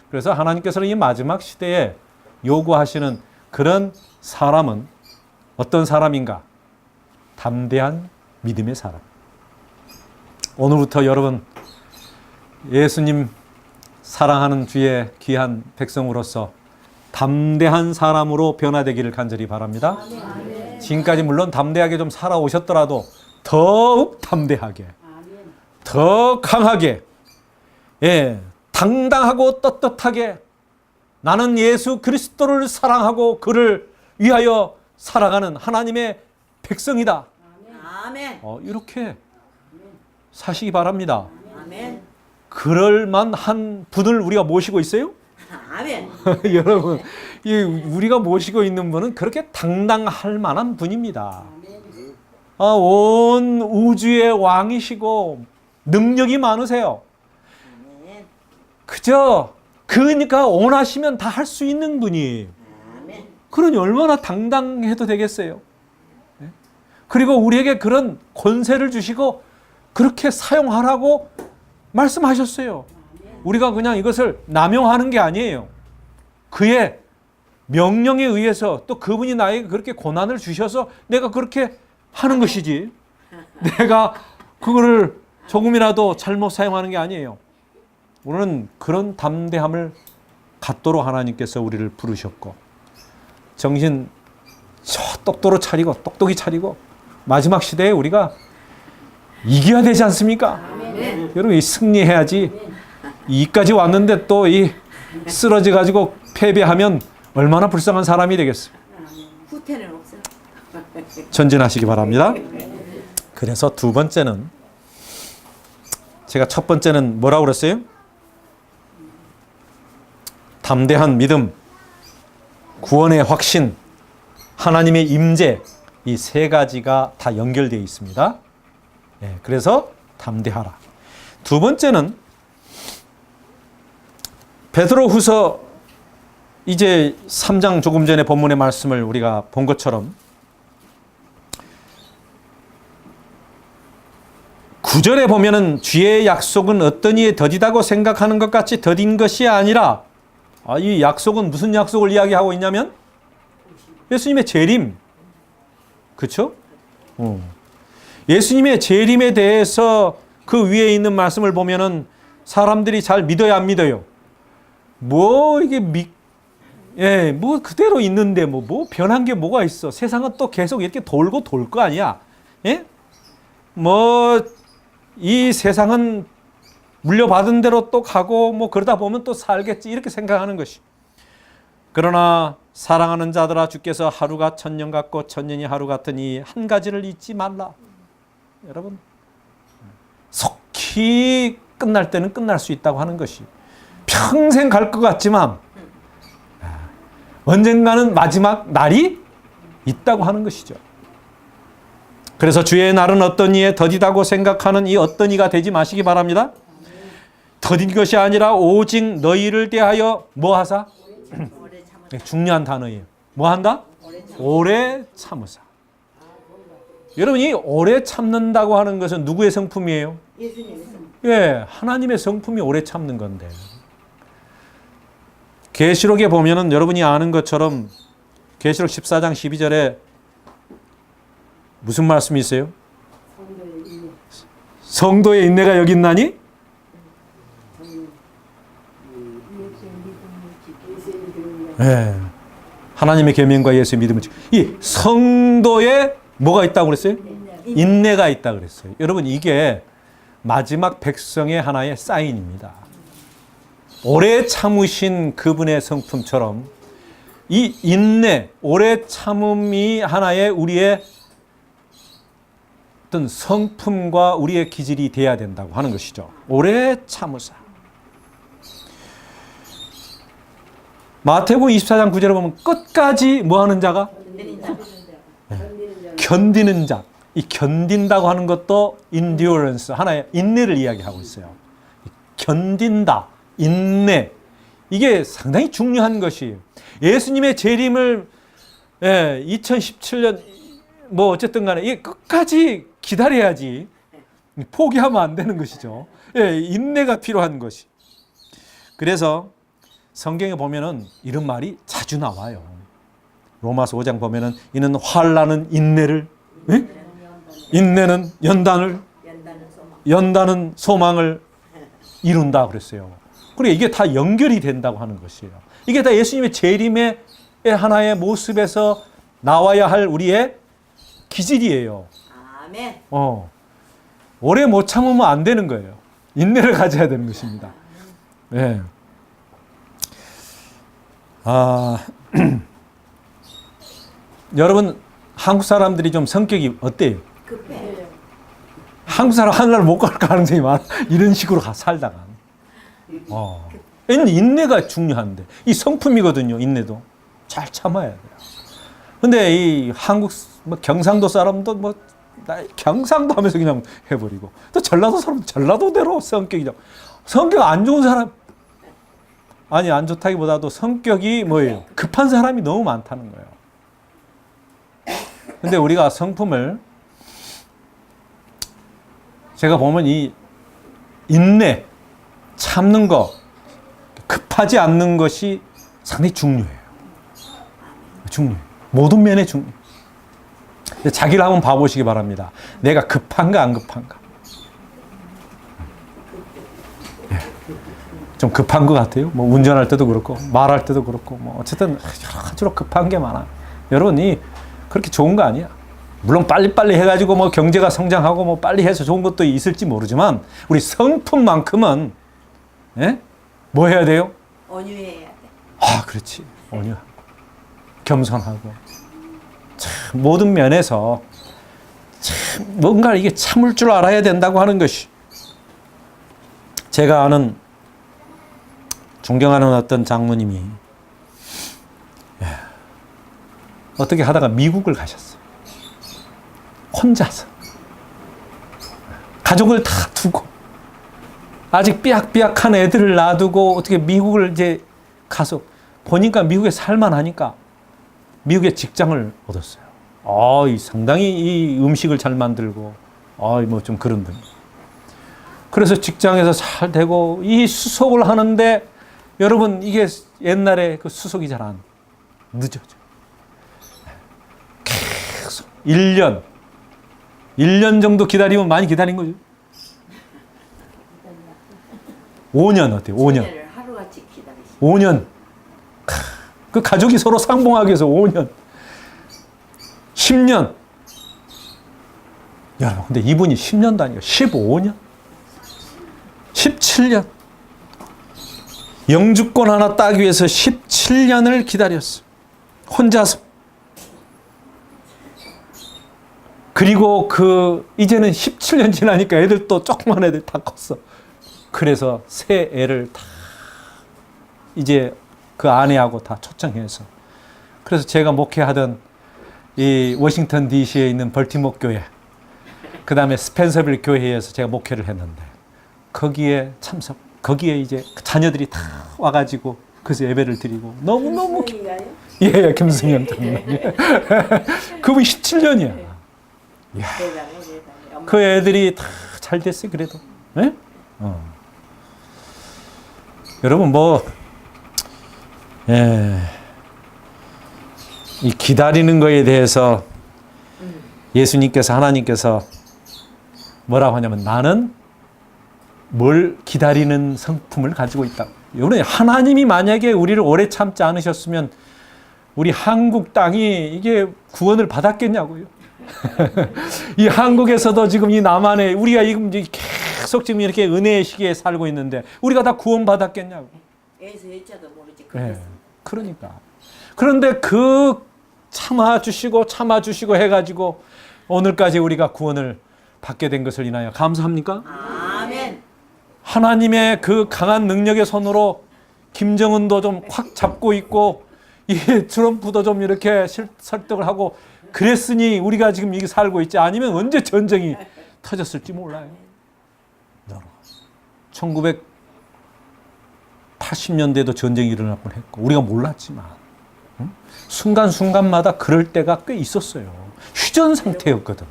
그래서 하나님께서는 이 마지막 시대에 요구하시는 그런 사람은 어떤 사람인가? 담대한 믿음의 사람. 오늘부터 여러분 예수님 사랑하는 주의 귀한 백성으로서 담대한 사람으로 변화되기를 간절히 바랍니다. 지금까지 물론 담대하게 좀 살아오셨더라도 더욱 담대하게, 더 강하게, 당당하고 떳떳하게 나는 예수 그리스도를 사랑하고 그를 위하여 살아가는 하나님의 백성이다. 아멘. 이렇게 사시기 바랍니다. 아멘. 그럴 만한 분을 우리가 모시고 있어요? 아멘. 여러분, 우리가 모시고 있는 분은 그렇게 당당할 만한 분입니다. 온 우주의 왕이시고 능력이 많으세요. 그저 그러니까 원하시면 다 할 수 있는 분이. 그러니 얼마나 당당해도 되겠어요. 그리고 우리에게 그런 권세를 주시고 그렇게 사용하라고 말씀하셨어요. 우리가 그냥 이것을 남용하는 게 아니에요. 그의 명령에 의해서 또 그분이 나에게 그렇게 고난을 주셔서 내가 그렇게 하는 것이지, 내가 그거를 조금이라도 잘못 사용하는 게 아니에요. 우리는 그런 담대함을 갖도록 하나님께서 우리를 부르셨고, 정신 똑똑히 차리고 마지막 시대에 우리가 이겨야 되지 않습니까? 아멘. 여러분, 승리해야지. 이까지 왔는데 또 쓰러져 가지고 패배하면 얼마나 불쌍한 사람이 되겠어요. 후퇴는 없어. 전진하시기 바랍니다. 그래서 두 번째는, 제가 첫 번째는 뭐라고 그랬어요? 담대한 믿음, 구원의 확신, 하나님의 임재, 이 세 가지가 다 연결되어 있습니다. 그래서 담대하라. 두 번째는 베드로후서 이제 3장 조금 전에 본문의 말씀을 우리가 본 것처럼 9절에 보면은 주의 약속은 어떤 이에 더디다고 생각하는 것 같이 더딘 것이 아니라, 이 약속은 무슨 약속을 이야기하고 있냐면 예수님의 재림. 그렇죠? 예수님의 재림에 대해서 그 위에 있는 말씀을 보면은 사람들이 잘 믿어야 안 믿어요? 이게 뭐 그대로 있는데 뭐 변한 게 뭐가 있어? 세상은 또 계속 이렇게 돌고 돌 거 아니야? 이 세상은 물려받은 대로 또 가고 그러다 보면 또 살겠지, 이렇게 생각하는 것이. 그러나 사랑하는 자들아, 주께서 하루가 천년 같고 천년이 하루 같으니 한 가지를 잊지 말라. 여러분, 속히 끝날 때는 끝날 수 있다고 하는 것이, 평생 갈 것 같지만 언젠가는 마지막 날이 있다고 하는 것이죠. 그래서 주의 날은 어떤 이에 더디다고 생각하는 이 어떤 이가 되지 마시기 바랍니다. 더딘 것이 아니라 오직 너희를 대하여 뭐 하사? 오래 참아. 네, 중요한 단어예요. 뭐 한다? 오래 참아. 오래 참으사. 여러분이 오래 참는다고 하는 것은 누구의 성품이에요? 예수님의 예, 하나님의 성품이 오래 참는 건데. 계시록에 보면은 여러분이 아는 것처럼 계시록 14장 12절에 무슨 말씀이 있어요? 성도의 인내가 여기 있나니? 예. 하나님의 계명과 예수의 믿음을 이 성도에 뭐가 있다고 그랬어요? 인내가 있다고 그랬어요. 여러분 이게 마지막 백성의 하나의 사인입니다. 오래 참으신 그분의 성품처럼 이 인내, 오래 참음이 하나의 우리의 어떤 성품과 우리의 기질이 돼야 된다고 하는 것이죠. 오래 참으사. 마태복음 24장 9절에 보면 끝까지 뭐 하는 자가? 견디는 자. 이 견딘다고 하는 것도 endurance, 하나의 인내를 이야기하고 있어요. 견딘다, 인내. 이게 상당히 중요한 것이에요. 예수님의 재림을 2017년 뭐 어쨌든 간에 이게 끝까지 기다려야지 포기하면 안 되는 것이죠. 예, 인내가 필요한 것이. 그래서 성경에 보면은 이런 말이 자주 나와요. 로마서 5장 보면은 이는 환난은 인내를, 예? 인내는 연단을, 연단은 소망을 이룬다 그랬어요. 그리고 이게 다 연결이 된다고 하는 것이에요. 이게 다 예수님의 재림의 하나의 모습에서 나와야 할 우리의 기질이에요. 아멘. 오래 못 참으면 안 되는 거예요. 인내를 가져야 되는 것입니다. 네. 여러분 한국 사람들이 좀 성격이 어때요? 급해. 한국 사람 하늘나라 못 갈 가능성이 많아. 이런 식으로 살다가. 인내가 중요한데 이 성품이거든요. 인내도 잘 참아야 돼요. 근데 이 한국 뭐 경상도 사람도 뭐 경상도 하면서 그냥 해버리고 또 전라도 사람도 전라도대로 성격이죠. 성격 안 좋은 사람 아니 안 좋다기보다도 성격이 뭐예요? 급한 사람이 너무 많다는 거예요. 근데 우리가 성품을 제가 보면 이 인내, 참는 거, 급하지 않는 것이 상당히 중요해요. 중요해요. 모든 면에 중요해요. 자기를 한번 봐보시기 바랍니다. 내가 급한가 안 급한가? 좀 급한 것 같아요. 뭐 운전할 때도 그렇고 말할 때도 그렇고 뭐 어쨌든 여러 가지로 급한 게 많아. 여러분이 그렇게 좋은 거 아니야. 물론 빨리빨리 해가지고 뭐 경제가 성장하고 뭐 빨리 해서 좋은 것도 있을지 모르지만 우리 성품만큼은 뭐 해야 돼요? 온유해야 돼. 그렇지. 온유하고 겸손하고 참 모든 면에서 참 뭔가 이게 참을 줄 알아야 된다고 하는 것이. 제가 아는 존경하는 어떤 장모님이 어떻게 하다가 미국을 가셨어요. 혼자서. 가족을 다 두고 아직 삐약삐약한 애들을 놔두고 어떻게 미국을 이제 가서 보니까 미국에 살만하니까 미국에 직장을 얻었어요. 상당히 이 음식을 잘 만들고 뭐 좀 그런 분. 그래서 직장에서 잘 되고 이 수속을 하는데 여러분 이게 옛날에 그 수속이 잘 안 늦어져. 계속 1년 정도 기다리면 많이 기다린 거죠. 5년 어때요? 5년. 하루같이 기다리시. 5년. 그 가족이 서로 상봉하기 위해서 5년. 10년. 여러분, 근데 이분이 10년도 아니고 15년. 17년. 영주권 하나 따기 위해서 17년을 기다렸어. 혼자서. 그리고 이제는 17년 지나니까 애들 또 조그만 애들 다 컸어. 그래서 새 애를 다 이제 그 아내하고 다 초청해서. 그래서 제가 목회하던 이 워싱턴 DC에 있는 벌티모 교회, 그 다음에 스펜서빌 교회에서 제가 목회를 했는데 거기에 참석. 거기에 이제 자녀들이 다 와가지고 그래서 예배를 드리고 너무너무 예, 김승현 장로님. 그분 17년이야. 대단해. 그 애들이 다 잘 됐어요, 그래도. 예? 여러분, 이 기다리는 거에 대해서 예수님께서, 하나님께서 뭐라고 하냐면, 나는 뭘 기다리는 성품을 가지고 있다. 여러분, 하나님이 만약에 우리를 오래 참지 않으셨으면 우리 한국 땅이 이게 구원을 받았겠냐고요. 이 한국에서도 지금 이 남한에 우리가 지금 계속 지금 이렇게 은혜의 시기에 살고 있는데 우리가 다 구원 받았겠냐고. 애에서 일자도 모르지. 그러니까. 그런데 그 참아주시고 해가지고 오늘까지 우리가 구원을 받게 된 것을 인하여 감사합니까? 아멘. 하나님의 그 강한 능력의 손으로 김정은도 좀 확 잡고 있고 이 트럼프도 좀 이렇게 설득을 하고 그랬으니 우리가 지금 여기 살고 있지. 아니면 언제 전쟁이 터졌을지 몰라요. 1980년대에도 전쟁이 일어날 뻔했고 우리가 몰랐지만 순간순간마다 그럴 때가 꽤 있었어요. 휴전 상태였거든.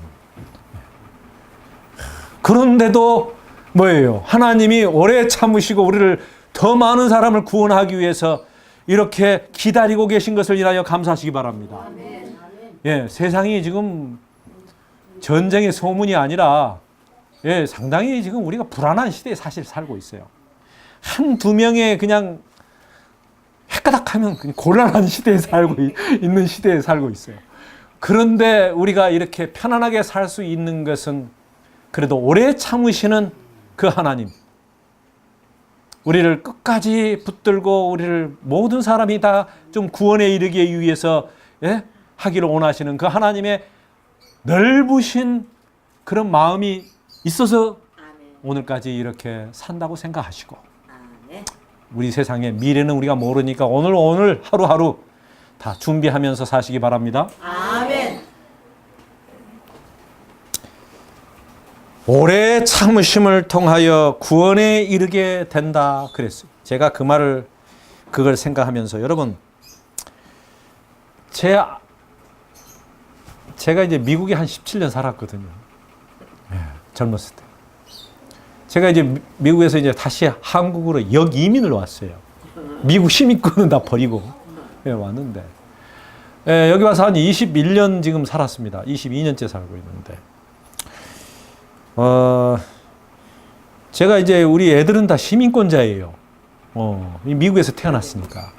그런데도 뭐예요? 하나님이 오래 참으시고 우리를 더 많은 사람을 구원하기 위해서 이렇게 기다리고 계신 것을 인하여 감사하시기 바랍니다. 예, 세상이 지금 전쟁의 소문이 아니라 상당히 지금 우리가 불안한 시대에 사실 살고 있어요. 한두 명의 그냥 헷가닥하면 곤란한 시대에 있는 시대에 살고 있어요. 그런데 우리가 이렇게 편안하게 살 수 있는 것은 그래도 오래 참으시는 그 하나님, 우리를 끝까지 붙들고 우리를 모든 사람이 다 좀 구원에 이르기 위해서 하기를 원하시는 그 하나님의 넓으신 그런 마음이 있어서 오늘까지 이렇게 산다고 생각하시고 우리 세상의 미래는 우리가 모르니까 오늘 하루하루 다 준비하면서 사시기 바랍니다. 아멘. 오래 참으심을 통하여 구원에 이르게 된다 그랬어요. 제가 그걸 생각하면서 여러분 제가 이제 미국에 한 17년 살았거든요. 젊었을 때. 제가 이제 미국에서 이제 다시 한국으로 역이민을 왔어요. 미국 시민권은 다 버리고 왔는데 여기 와서 한 21년 지금 살았습니다. 22년째 살고 있는데 제가 이제 우리 애들은 다 시민권자예요. 미국에서 태어났으니까.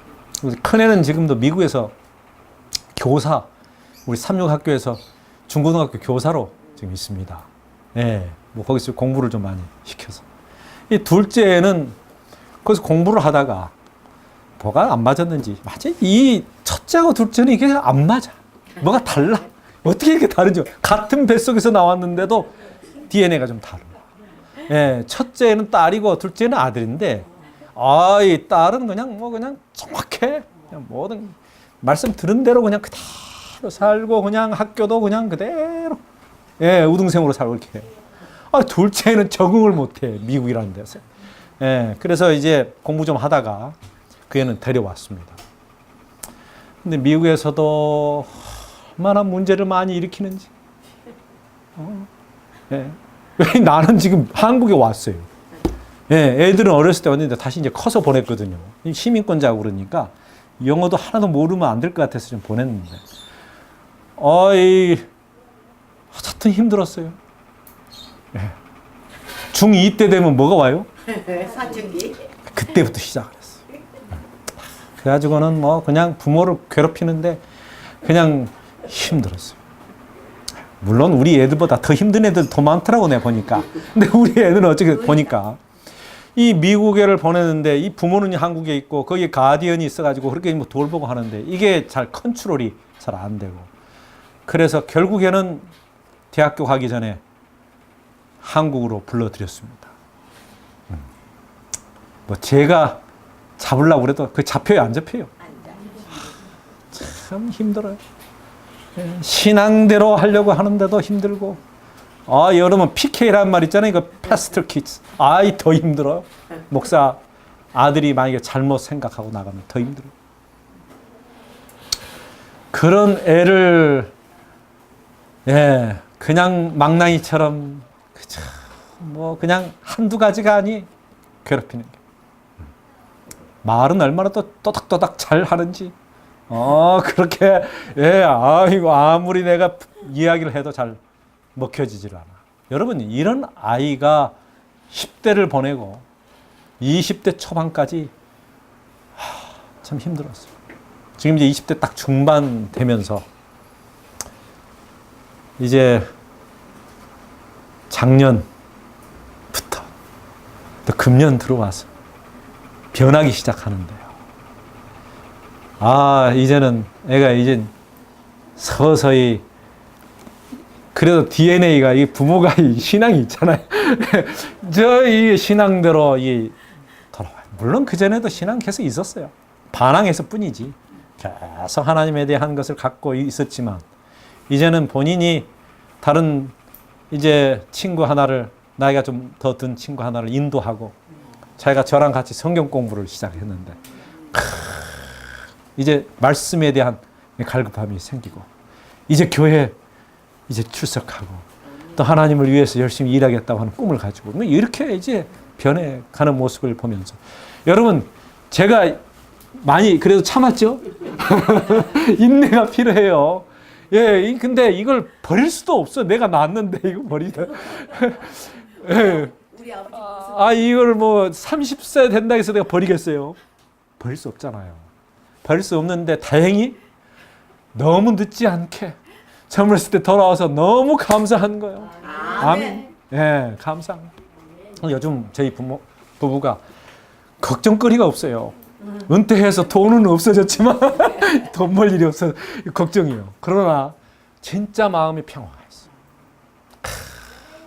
큰애는 지금도 미국에서 교사, 우리 삼육학교에서 중고등학교 교사로 지금 있습니다. 뭐 거기서 공부를 좀 많이 시켜서. 이 둘째는 거기서 공부를 하다가 뭐가 안 맞았는지, 이 첫째하고 둘째는 이게 안 맞아. 뭐가 달라. 어떻게 이렇게 다른지. 같은 뱃속에서 나왔는데도 DNA가 좀 달라. 첫째는 딸이고 둘째는 아들인데, 이 딸은 그냥 정확해. 그냥 모든 말씀 들은 대로 그냥 그대로 살고, 그냥 학교도 그냥 그대로, 우등생으로 살고 이렇게 해요. 둘째는 적응을 못해, 미국이라는 데서. 그래서 이제 공부 좀 하다가 그 애는 데려왔습니다. 근데 미국에서도 얼마나 문제를 많이 일으키는지. 왜 나는 지금 한국에 왔어요. 애들은 어렸을 때 왔는데 다시 이제 커서 보냈거든요. 시민권자고 그러니까 영어도 하나도 모르면 안 될 것 같아서 좀 보냈는데. 하여튼 힘들었어요. 중2 때 되면 뭐가 와요? 사춘기. 그때부터 시작을 했어요. 그래가지고는 뭐 그냥 부모를 괴롭히는데 그냥 힘들었어요. 물론 우리 애들보다 더 힘든 애들 더 많더라고 내가 보니까. 근데 우리 애들은 어떻게 보니까 이 미국에를 보내는데 이 부모는 한국에 있고 거기에 가디언이 있어가지고 그렇게 뭐 돌보고 하는데 이게 잘 컨트롤이 잘 안 되고 그래서 결국에는 대학교 가기 전에 한국으로 불러들였습니다. 뭐 제가 잡으려고 그래도 그 잡혀요 안 잡혀요? 참 힘들어요. 신앙대로 하려고 하는데도 힘들고 여러분 PK란 말 있잖아요. 이거 패스트 키즈. 아이 더 힘들어요. 목사 아들이 만약에 잘못 생각하고 나가면 더 힘들어요. 그런 애를 그냥 망나니처럼 뭐 그냥 한두 가지가 아니 괴롭히는 게. 말은 얼마나 또 또닥또닥 잘 하는지. 그렇게 아이고 아무리 내가 이야기를 해도 잘 먹혀지질 않아. 여러분 이런 아이가 10대를 보내고 20대 초반까지 참 힘들었어요. 지금 이제 20대 딱 중반 되면서 이제 작년부터 또 금년 들어와서 변하기 시작하는데요. 이제는 애가 이제 서서히 그래도 DNA가 이 부모가 이 신앙이 있잖아요. 이 신앙대로 돌아와요. 물론 그 전에도 신앙 계속 있었어요. 반항했을 뿐이지. 계속 하나님에 대한 것을 갖고 있었지만 이제는 본인이 다른 이제 친구 하나를 나이가 좀 더 든 친구 하나를 인도하고 자기가 저랑 같이 성경 공부를 시작했는데 이제 말씀에 대한 갈급함이 생기고 이제 교회 이제 출석하고 또 하나님을 위해서 열심히 일하겠다고 하는 꿈을 가지고 이렇게 이제 변해가는 모습을 보면서 여러분 제가 많이 그래도 참았죠. 인내가 필요해요. 근데 이걸 버릴 수도 없어. 내가 낳았는데 이거 버리다. 우리 아버지 이걸 뭐 30세 된다 해서 내가 버리겠어요? 버릴 수 없잖아요. 버릴 수 없는데 다행히 너무 늦지 않게 젊었을 때 돌아와서 너무 감사한 거예요. 아멘. 감사. 요즘 저희 부부가 걱정거리가 없어요. 은퇴해서 돈은 없어졌지만 돈 벌 일이 없어서 걱정이에요. 그러나 진짜 마음의 평화가 있어요.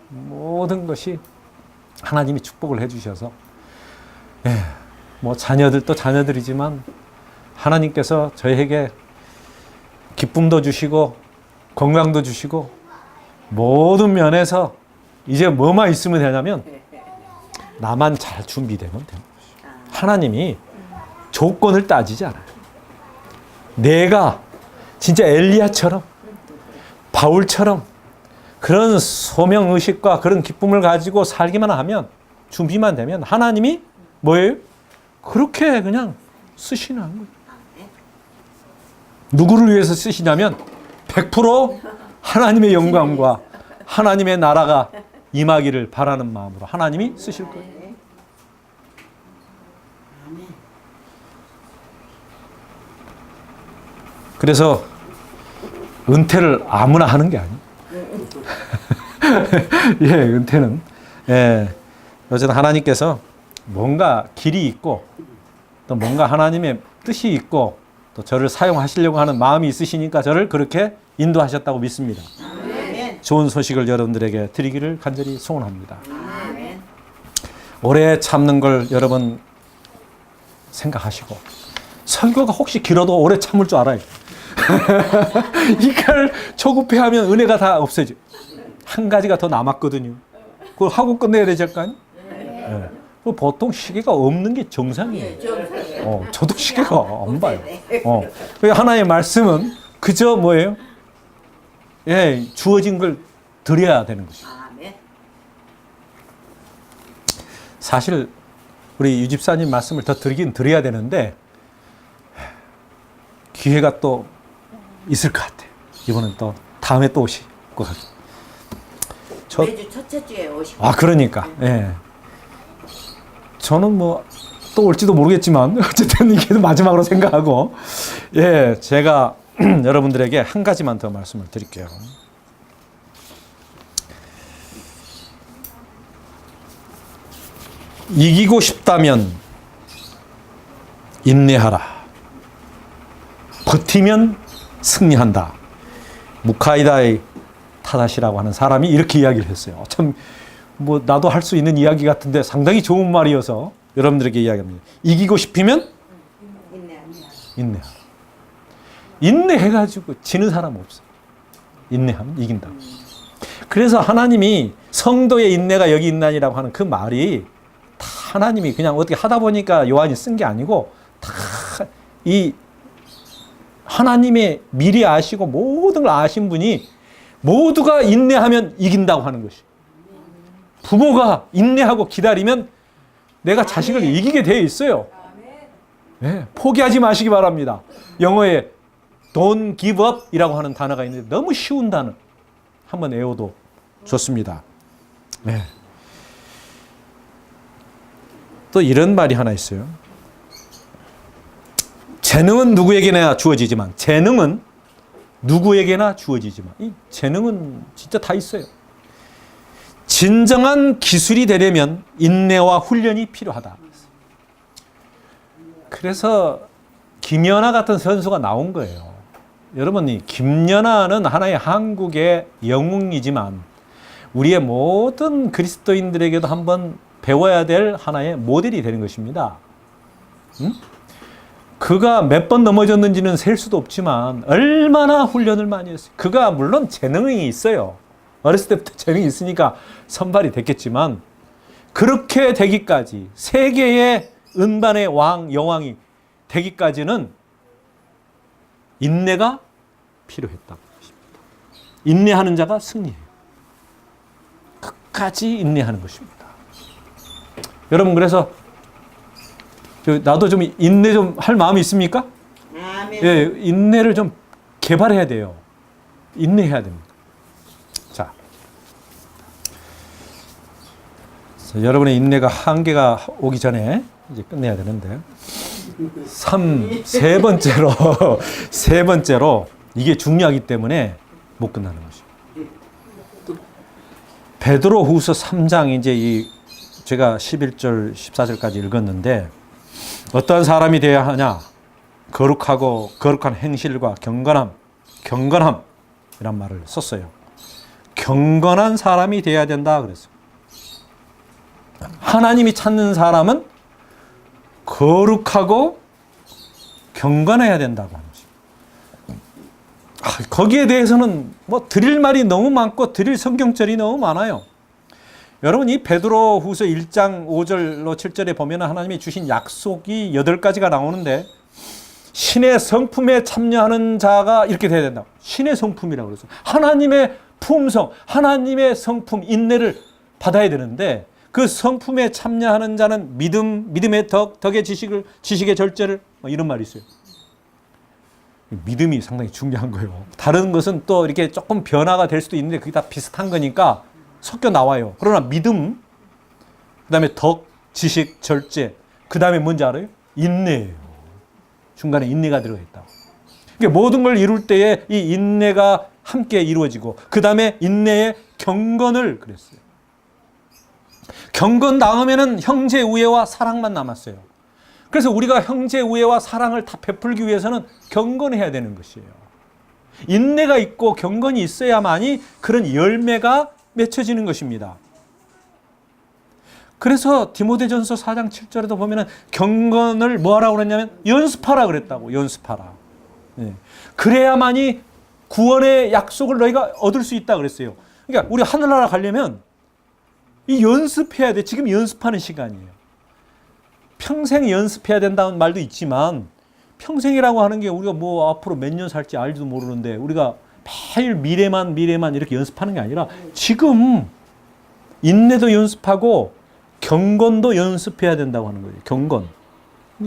모든 것이 하나님이 축복을 해주셔서 뭐 자녀들도 자녀들이지만 하나님께서 저희에게 기쁨도 주시고 건강도 주시고 모든 면에서 이제 뭐만 있으면 되냐면 나만 잘 준비되면 되는 것이에요. 하나님이 조건을 따지지 않아요. 내가 진짜 엘리야처럼 바울처럼 그런 소명의식과 그런 기쁨을 가지고 살기만 하면 준비만 되면 하나님이 뭐예요? 그렇게 그냥 쓰시는 거예요. 누구를 위해서 쓰시냐면 100% 하나님의 영광과 하나님의 나라가 임하기를 바라는 마음으로 하나님이 쓰실 거예요. 그래서 은퇴를 아무나 하는 게 아니에요. 은퇴는 어쨌든 하나님께서 뭔가 길이 있고 또 뭔가 하나님의 뜻이 있고 또 저를 사용하시려고 하는 마음이 있으시니까 저를 그렇게 인도하셨다고 믿습니다. 아멘. 좋은 소식을 여러분들에게 드리기를 간절히 소원합니다. 아멘. 오래 참는 걸 여러분 생각하시고 설교가 혹시 길어도 오래 참을 줄 알아요. 이걸 조급해하면 은혜가 다 없어져. 한 가지가 더 남았거든요. 그걸 하고 끝내야 되지 않을까요? 보통 시계가 없는 게 정상이에요. 저도 시계가 안 봐요. 하나의 말씀은 그저 뭐예요? 주어진 걸 드려야 되는 것이죠. 사실 우리 유 집사님 말씀을 더 드리긴 드려야 되는데 기회가 또 있을 것 같아요. 이번엔 또 다음에 또 오실 것 같아요. 매주 첫째 주에 오시고. 그러니까. 저는 뭐 또 올지도 모르겠지만 어쨌든 이게 마지막으로 생각하고 제가 여러분들에게 한 가지만 더 말씀을 드릴게요. 이기고 싶다면 인내하라. 버티면 승리한다. 무카이다의 타다시라고 하는 사람이 이렇게 이야기를 했어요. 참 뭐 나도 할 수 있는 이야기 같은데 상당히 좋은 말이어서 여러분들에게 이야기합니다. 이기고 싶으면 인내하라. 인내해가지고 지는 사람 없어. 인내하면 이긴다. 그래서 하나님이 성도의 인내가 여기 있나니라고 하는 그 말이 다 하나님이 그냥 어떻게 하다 보니까 요한이 쓴 게 아니고 다 이 하나님의 미리 아시고 모든 걸 아신 분이 모두가 인내하면 이긴다고 하는 것이. 부모가 인내하고 기다리면 내가 자식을 이기게 되어 있어요. 네, 포기하지 마시기 바랍니다. 영어에 don't give up 이라고 하는 단어가 있는데 너무 쉬운 단어. 한번 외워도 좋습니다. 네. 또 이런 말이 하나 있어요. 재능은 누구에게나 주어지지만 재능은 누구에게나 주어지지만 이 재능은 진짜 다 있어요. 진정한 기술이 되려면 인내와 훈련이 필요하다. 그래서 김연아 같은 선수가 나온 거예요. 여러분, 이 김연아는 하나의 한국의 영웅이지만 우리의 모든 그리스도인들에게도 한번 배워야 될 하나의 모델이 되는 것입니다. 응? 그가 몇 번 넘어졌는지는 셀 수도 없지만 얼마나 훈련을 많이 했어요. 그가 물론 재능이 있어요. 어렸을 때부터 재능이 있으니까 선발이 됐겠지만 그렇게 되기까지 세계의 음반의 왕, 여왕이 되기까지는 인내가 필요했다고 것입니다. 인내하는 자가 승리해요. 끝까지 인내하는 것입니다. 여러분, 그래서 나도 좀 인내 좀 할 마음이 있습니까? 아멘. 예, 인내를 좀 개발해야 돼요. 인내해야 됩니다. 자, 여러분의 인내가 한계가 오기 전에 이제 끝내야 되는데 세 번째로 이게 중요하기 때문에 못 끝나는 것이에요. 베드로후서 3장 이제 제가 11절 14절까지 읽었는데 어떠한 사람이 되어야 하냐? 거룩하고 거룩한 행실과 경건함이란 말을 썼어요. 경건한 사람이 되어야 된다 그랬어요. 하나님이 찾는 사람은 거룩하고 경건해야 된다고 하는 것입니다. 거기에 대해서는 뭐 드릴 말이 너무 많고 드릴 성경절이 너무 많아요. 여러분, 이 베드로후서 1장 5절로 7절에 보면 하나님이 주신 약속이 8가지가 나오는데 신의 성품에 참여하는 자가 이렇게 돼야 된다. 신의 성품이라고 그래서 하나님의 품성, 하나님의 성품, 인내를 받아야 되는데 그 성품에 참여하는 자는 믿음의 덕의 지식의 절제를 이런 말이 있어요. 믿음이 상당히 중요한 거예요. 다른 것은 또 이렇게 조금 변화가 될 수도 있는데 그게 다 비슷한 거니까 섞여 나와요. 그러나 믿음, 그 다음에 덕, 지식, 절제, 그 다음에 뭔지 알아요? 인내예요. 중간에 인내가 들어있다. 그러니까 모든 걸 이룰 때에 이 인내가 함께 이루어지고 그 다음에 인내의 경건을 그랬어요. 경건 다음에는 형제 우애와 사랑만 남았어요. 그래서 우리가 형제 우애와 사랑을 다 베풀기 위해서는 경건해야 되는 것이에요. 인내가 있고 경건이 있어야만이 그런 열매가 맺혀지는 것입니다. 그래서 디모데전서 4장 7절에도 보면은 경건을 뭐 하라고 그랬냐면 연습하라 그랬다고. 연습하라. 네. 그래야만이 구원의 약속을 너희가 얻을 수 있다 그랬어요. 그러니까 우리 하늘나라 가려면 이 연습해야 돼. 지금 연습하는 시간이에요. 평생 연습해야 된다는 말도 있지만 평생이라고 하는 게 우리가 뭐 앞으로 몇 년 살지 알지도 모르는데 우리가 매일 미래만 이렇게 연습하는 게 아니라 지금 인내도 연습하고 경건도 연습해야 된다고 하는 거예요.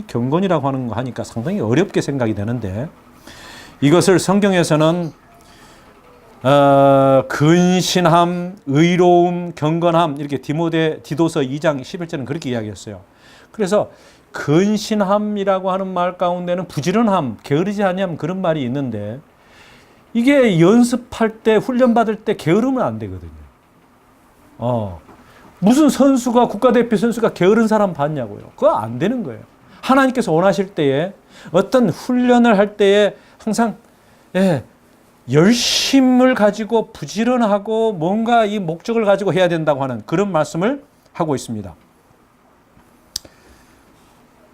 경건이라고 하는 거 하니까 상당히 어렵게 생각이 되는데 이것을 성경에서는 근신함, 의로움, 경건함 이렇게 디도서 2장 11절은 그렇게 이야기했어요. 그래서 근신함이라고 하는 말 가운데는 부지런함, 게으르지 아니함 그런 말이 있는데 이게 연습할 때 훈련받을 때 게으르면 안 되거든요. 무슨 선수가 국가대표 선수가 게으른 사람 봤냐고요. 그거 안 되는 거예요. 하나님께서 원하실 때에 어떤 훈련을 할 때에 항상 열심을 가지고 부지런하고 뭔가 이 목적을 가지고 해야 된다고 하는 그런 말씀을 하고 있습니다.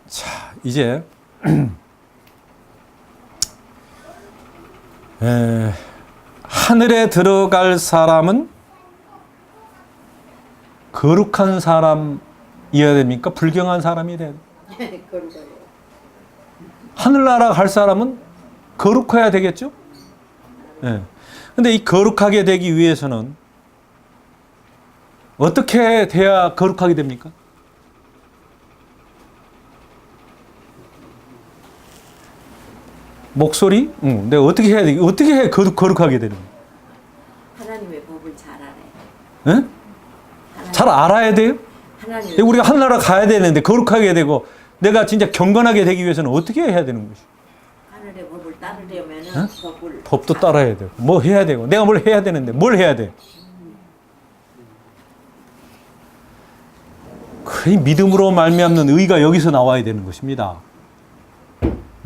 자, 이제 하늘에 들어갈 사람은 거룩한 사람이어야 됩니까? 불경한 사람이 돼야 돼요? 거룩해요. 하늘나라 갈 사람은 거룩해야 되겠죠? 예. 근데 이 거룩하게 되기 위해서는 어떻게 돼야 거룩하게 됩니까? 목소리? 응. 내가 어떻게 해야 돼? 어떻게 해야 거룩하게 되는 거야? 하나님의 법을 잘 알아요. 예? 잘 알아야 돼요? 하나님 우리가 하늘나라 가야 되는데 거룩하게 되고 내가 진짜 경건하게 되기 위해서는 어떻게 해야 되는 것이? 하늘의 법을 따르려면은 법도 따라야 되고 뭐 해야 되고 내가 뭘 해야 되는데 뭘 해야 돼? 그 믿음으로 말미암는 의가 여기서 나와야 되는 것입니다.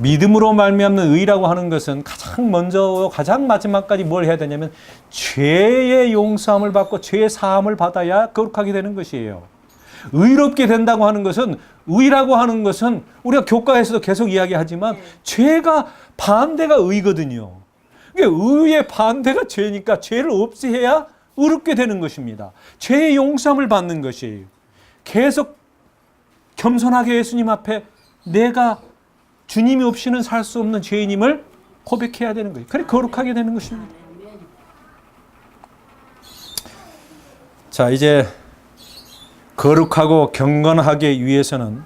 믿음으로 말미암는 의라고 하는 것은 가장 먼저 가장 마지막까지 뭘 해야 되냐면 죄의 용서함을 받고 죄의 사함을 받아야 거룩하게 되는 것이에요. 의롭게 된다고 하는 것은 의라고 하는 것은 우리가 교과에서도 계속 이야기하지만 죄가 반대가 의거든요. 의의 반대가 죄니까 죄를 없애야 의롭게 되는 것입니다. 죄의 용서함을 받는 것이에요. 계속 겸손하게 예수님 앞에 내가 주님이 없이는 살 수 없는 죄인임을 고백해야 되는 거예요. 그래 거룩하게 되는 것입니다. 자, 이제 거룩하고 경건하게 위해서는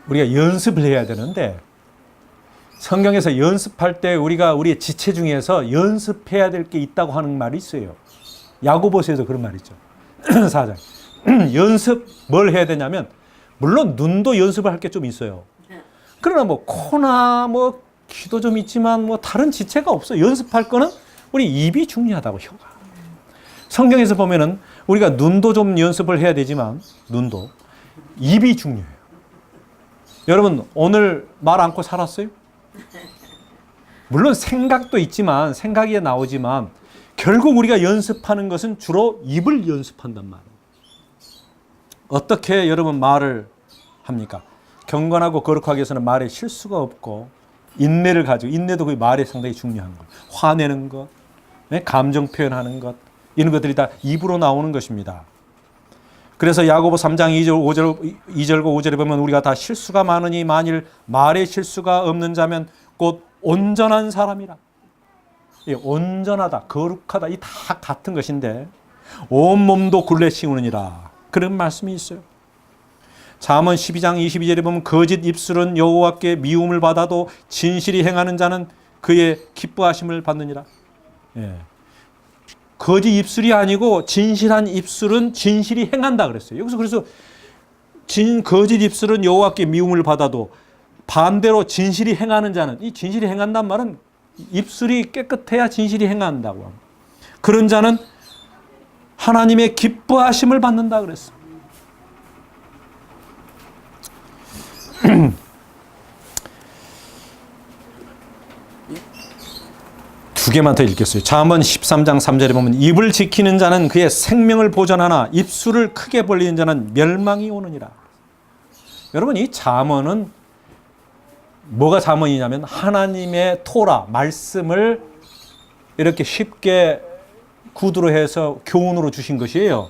우리가 연습을 해야 되는데 성경에서 연습할 때 우리가 우리의 지체 중에서 연습해야 될 게 있다고 하는 말이 있어요. 야고보서에도 그런 말이 있죠. 4장. 연습 뭘 해야 되냐면 물론 눈도 연습을 할 게 좀 있어요. 그러나 뭐 코나 뭐 귀도 좀 있지만 뭐 다른 지체가 없어. 연습할 거는 우리 입이 중요하다고 혀가. 성경에서 보면은 우리가 눈도 좀 연습을 해야 되지만 눈도 입이 중요해요. 여러분 오늘 말 않고 살았어요? 물론 생각도 있지만 생각이 나오지만 결국 우리가 연습하는 것은 주로 입을 연습한단 말이에요. 어떻게 여러분 말을 합니까? 경건하고 거룩하기 위해서는 말에 실수가 없고 인내를 가지고 인내도 그 말에 상당히 중요한 것. 화내는 것, 감정 표현하는 것 이런 것들이 다 입으로 나오는 것입니다. 그래서 야고보 3장 2절과 5절에 보면 우리가 다 실수가 많으니 만일 말에 실수가 없는 자면 곧 온전한 사람이라. 온전하다, 거룩하다 이 다 같은 것인데 온몸도 굴레 씌우느니라. 그런 말씀이 있어요. 잠언 12장 22절에 보면 거짓 입술은 여호와께 미움을 받아도 진실이 행하는 자는 그의 기뻐하심을 받느니라. 예. 거짓 입술이 아니고 진실한 입술은 진실이 행한다 그랬어요. 여기서 그래서 거짓 입술은 여호와께 미움을 받아도 반대로 진실이 행하는 자는 이 진실이 행한다는 말은 입술이 깨끗해야 진실이 행한다고 합니다. 그런 자는 하나님의 기뻐하심을 받는다 그랬어요. 두 개만 더 읽겠어요. 잠언 13장 3절에 보면 입을 지키는 자는 그의 생명을 보존하나 입술을 크게 벌리는 자는 멸망이 오느니라. 여러분 이 잠언은 뭐가 잠언이냐면 하나님의 토라 말씀을 이렇게 쉽게 구두로 해서 교훈으로 주신 것이에요.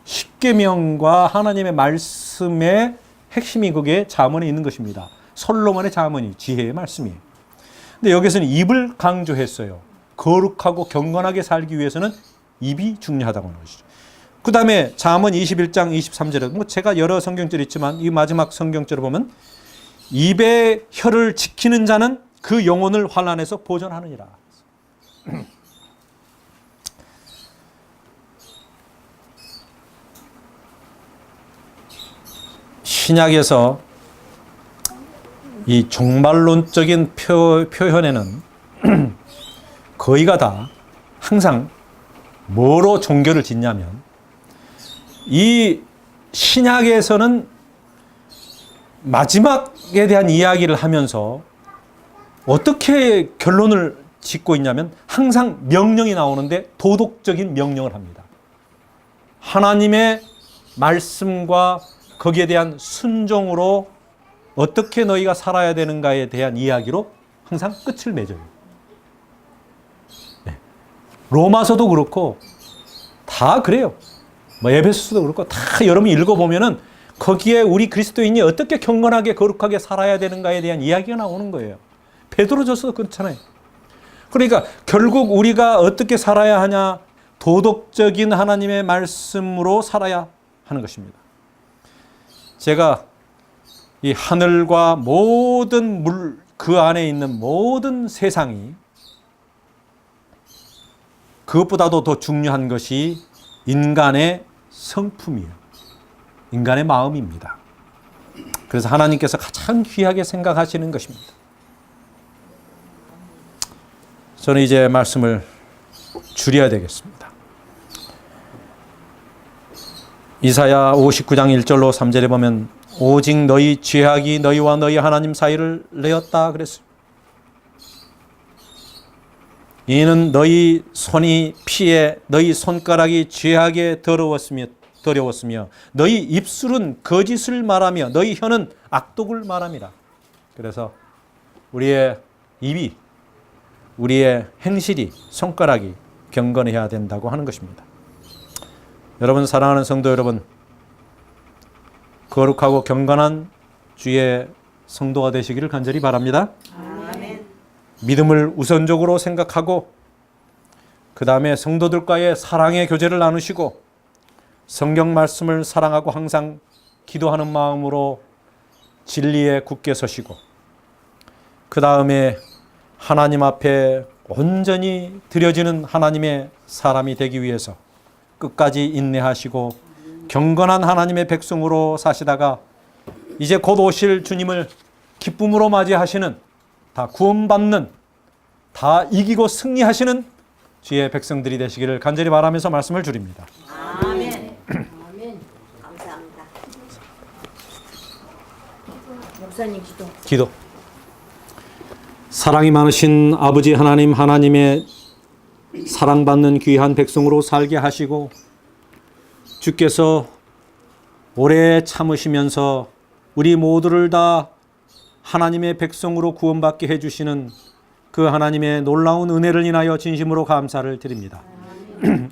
십계명과 하나님의 말씀의 핵심이 그게 잠언에 있는 것입니다. 솔로몬의 잠언이 지혜의 말씀이에요. 근데 여기서는 입을 강조했어요. 거룩하고 경건하게 살기 위해서는 입이 중요하다고 하는 것이죠. 그 다음에 잠언 21장 23절에 뭐 제가 여러 성경절이 있지만 이 마지막 성경절을 보면 입의 혀를 지키는 자는 그 영혼을 환난에서 보존하느니라. 신약에서 이 종말론적인 표현에는 거의가 다 항상 뭐로 종교를 짓냐면 이 신약에서는 마지막에 대한 이야기를 하면서 어떻게 결론을 짓고 있냐면 항상 명령이 나오는데 도덕적인 명령을 합니다. 하나님의 말씀과 거기에 대한 순종으로 어떻게 너희가 살아야 되는가에 대한 이야기로 항상 끝을 맺어요. 네. 로마서도 그렇고 다 그래요. 뭐 에베소서도 그렇고 다 여러분이 읽어보면은 거기에 우리 그리스도인이 어떻게 경건하게 거룩하게 살아야 되는가에 대한 이야기가 나오는 거예요. 베드로전서도 그렇잖아요. 그러니까 결국 우리가 어떻게 살아야 하냐? 도덕적인 하나님의 말씀으로 살아야 하는 것입니다. 제가 이 하늘과 모든 물, 그 안에 있는 모든 세상이 그것보다도 더 중요한 것이 인간의 성품이에요. 인간의 마음입니다. 그래서 하나님께서 가장 귀하게 생각하시는 것입니다. 저는 이제 말씀을 줄여야 되겠습니다. 이사야 59장 1절로 3절에 보면 오직 너희 죄악이 너희와 너희 하나님 사이를 내었다 그랬어요. 이는 너희 손이 피에 너희 손가락이 죄악에 더러웠으며 너희 입술은 거짓을 말하며 너희 혀는 악독을 말함이라. 그래서 우리의 입이, 우리의 행실이, 손가락이 경건해야 된다고 하는 것입니다. 여러분, 사랑하는 성도 여러분, 거룩하고 경건한 주의 성도가 되시기를 간절히 바랍니다. 아멘. 믿음을 우선적으로 생각하고 그 다음에 성도들과의 사랑의 교제를 나누시고 성경 말씀을 사랑하고 항상 기도하는 마음으로 진리에 굳게 서시고 그 다음에 하나님 앞에 온전히 드려지는 하나님의 사람이 되기 위해서 끝까지 인내하시고 경건한 하나님의 백성으로 사시다가 이제 곧 오실 주님을 기쁨으로 맞이하시는, 다 구원받는, 다 이기고 승리하시는 주의 백성들이 되시기를 간절히 바라면서 말씀을 드립니다. 아멘. 아멘. 감사합니다. 목사님 기도. 사랑이 많으신 아버지 하나님, 하나님의 사랑받는 귀한 백성으로 살게 하시고 주께서 오래 참으시면서 우리 모두를 다 하나님의 백성으로 구원받게 해주시는 그 하나님의 놀라운 은혜를 인하여 진심으로 감사를 드립니다.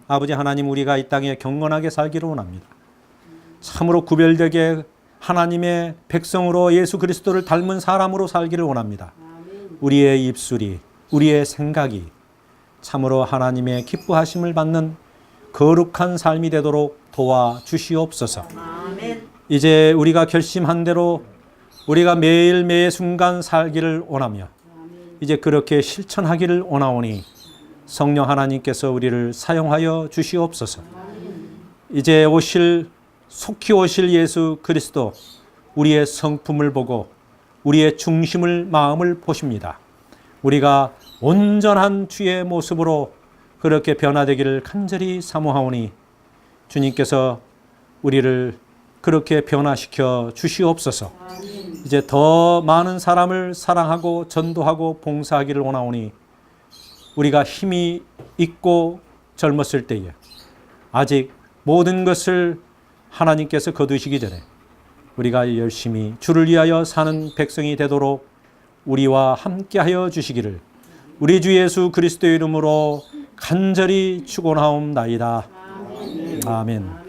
아버지 하나님, 우리가 이 땅에 경건하게 살기를 원합니다. 참으로 구별되게 하나님의 백성으로 예수 그리스도를 닮은 사람으로 살기를 원합니다. 우리의 입술이, 우리의 생각이 참으로 하나님의 기뻐하심을 받는 거룩한 삶이 되도록 도와주시옵소서. 이제 우리가 결심한 대로 우리가 매일 매 순간 살기를 원하며 이제 그렇게 실천하기를 원하오니 성령 하나님께서 우리를 사용하여 주시옵소서. 이제 속히 오실 예수 그리스도, 우리의 성품을 보고 우리의 중심을, 마음을 보십니다. 우리가 온전한 주의 모습으로 그렇게 변화되기를 간절히 사모하오니 주님께서 우리를 그렇게 변화시켜 주시옵소서. 이제 더 많은 사람을 사랑하고 전도하고 봉사하기를 원하오니 우리가 힘이 있고 젊었을 때에 아직 모든 것을 하나님께서 거두시기 전에 우리가 열심히 주를 위하여 사는 백성이 되도록 우리와 함께하여 주시기를 우리 주 예수 그리스도의 이름으로 간절히 축원하옵나이다. 아멘.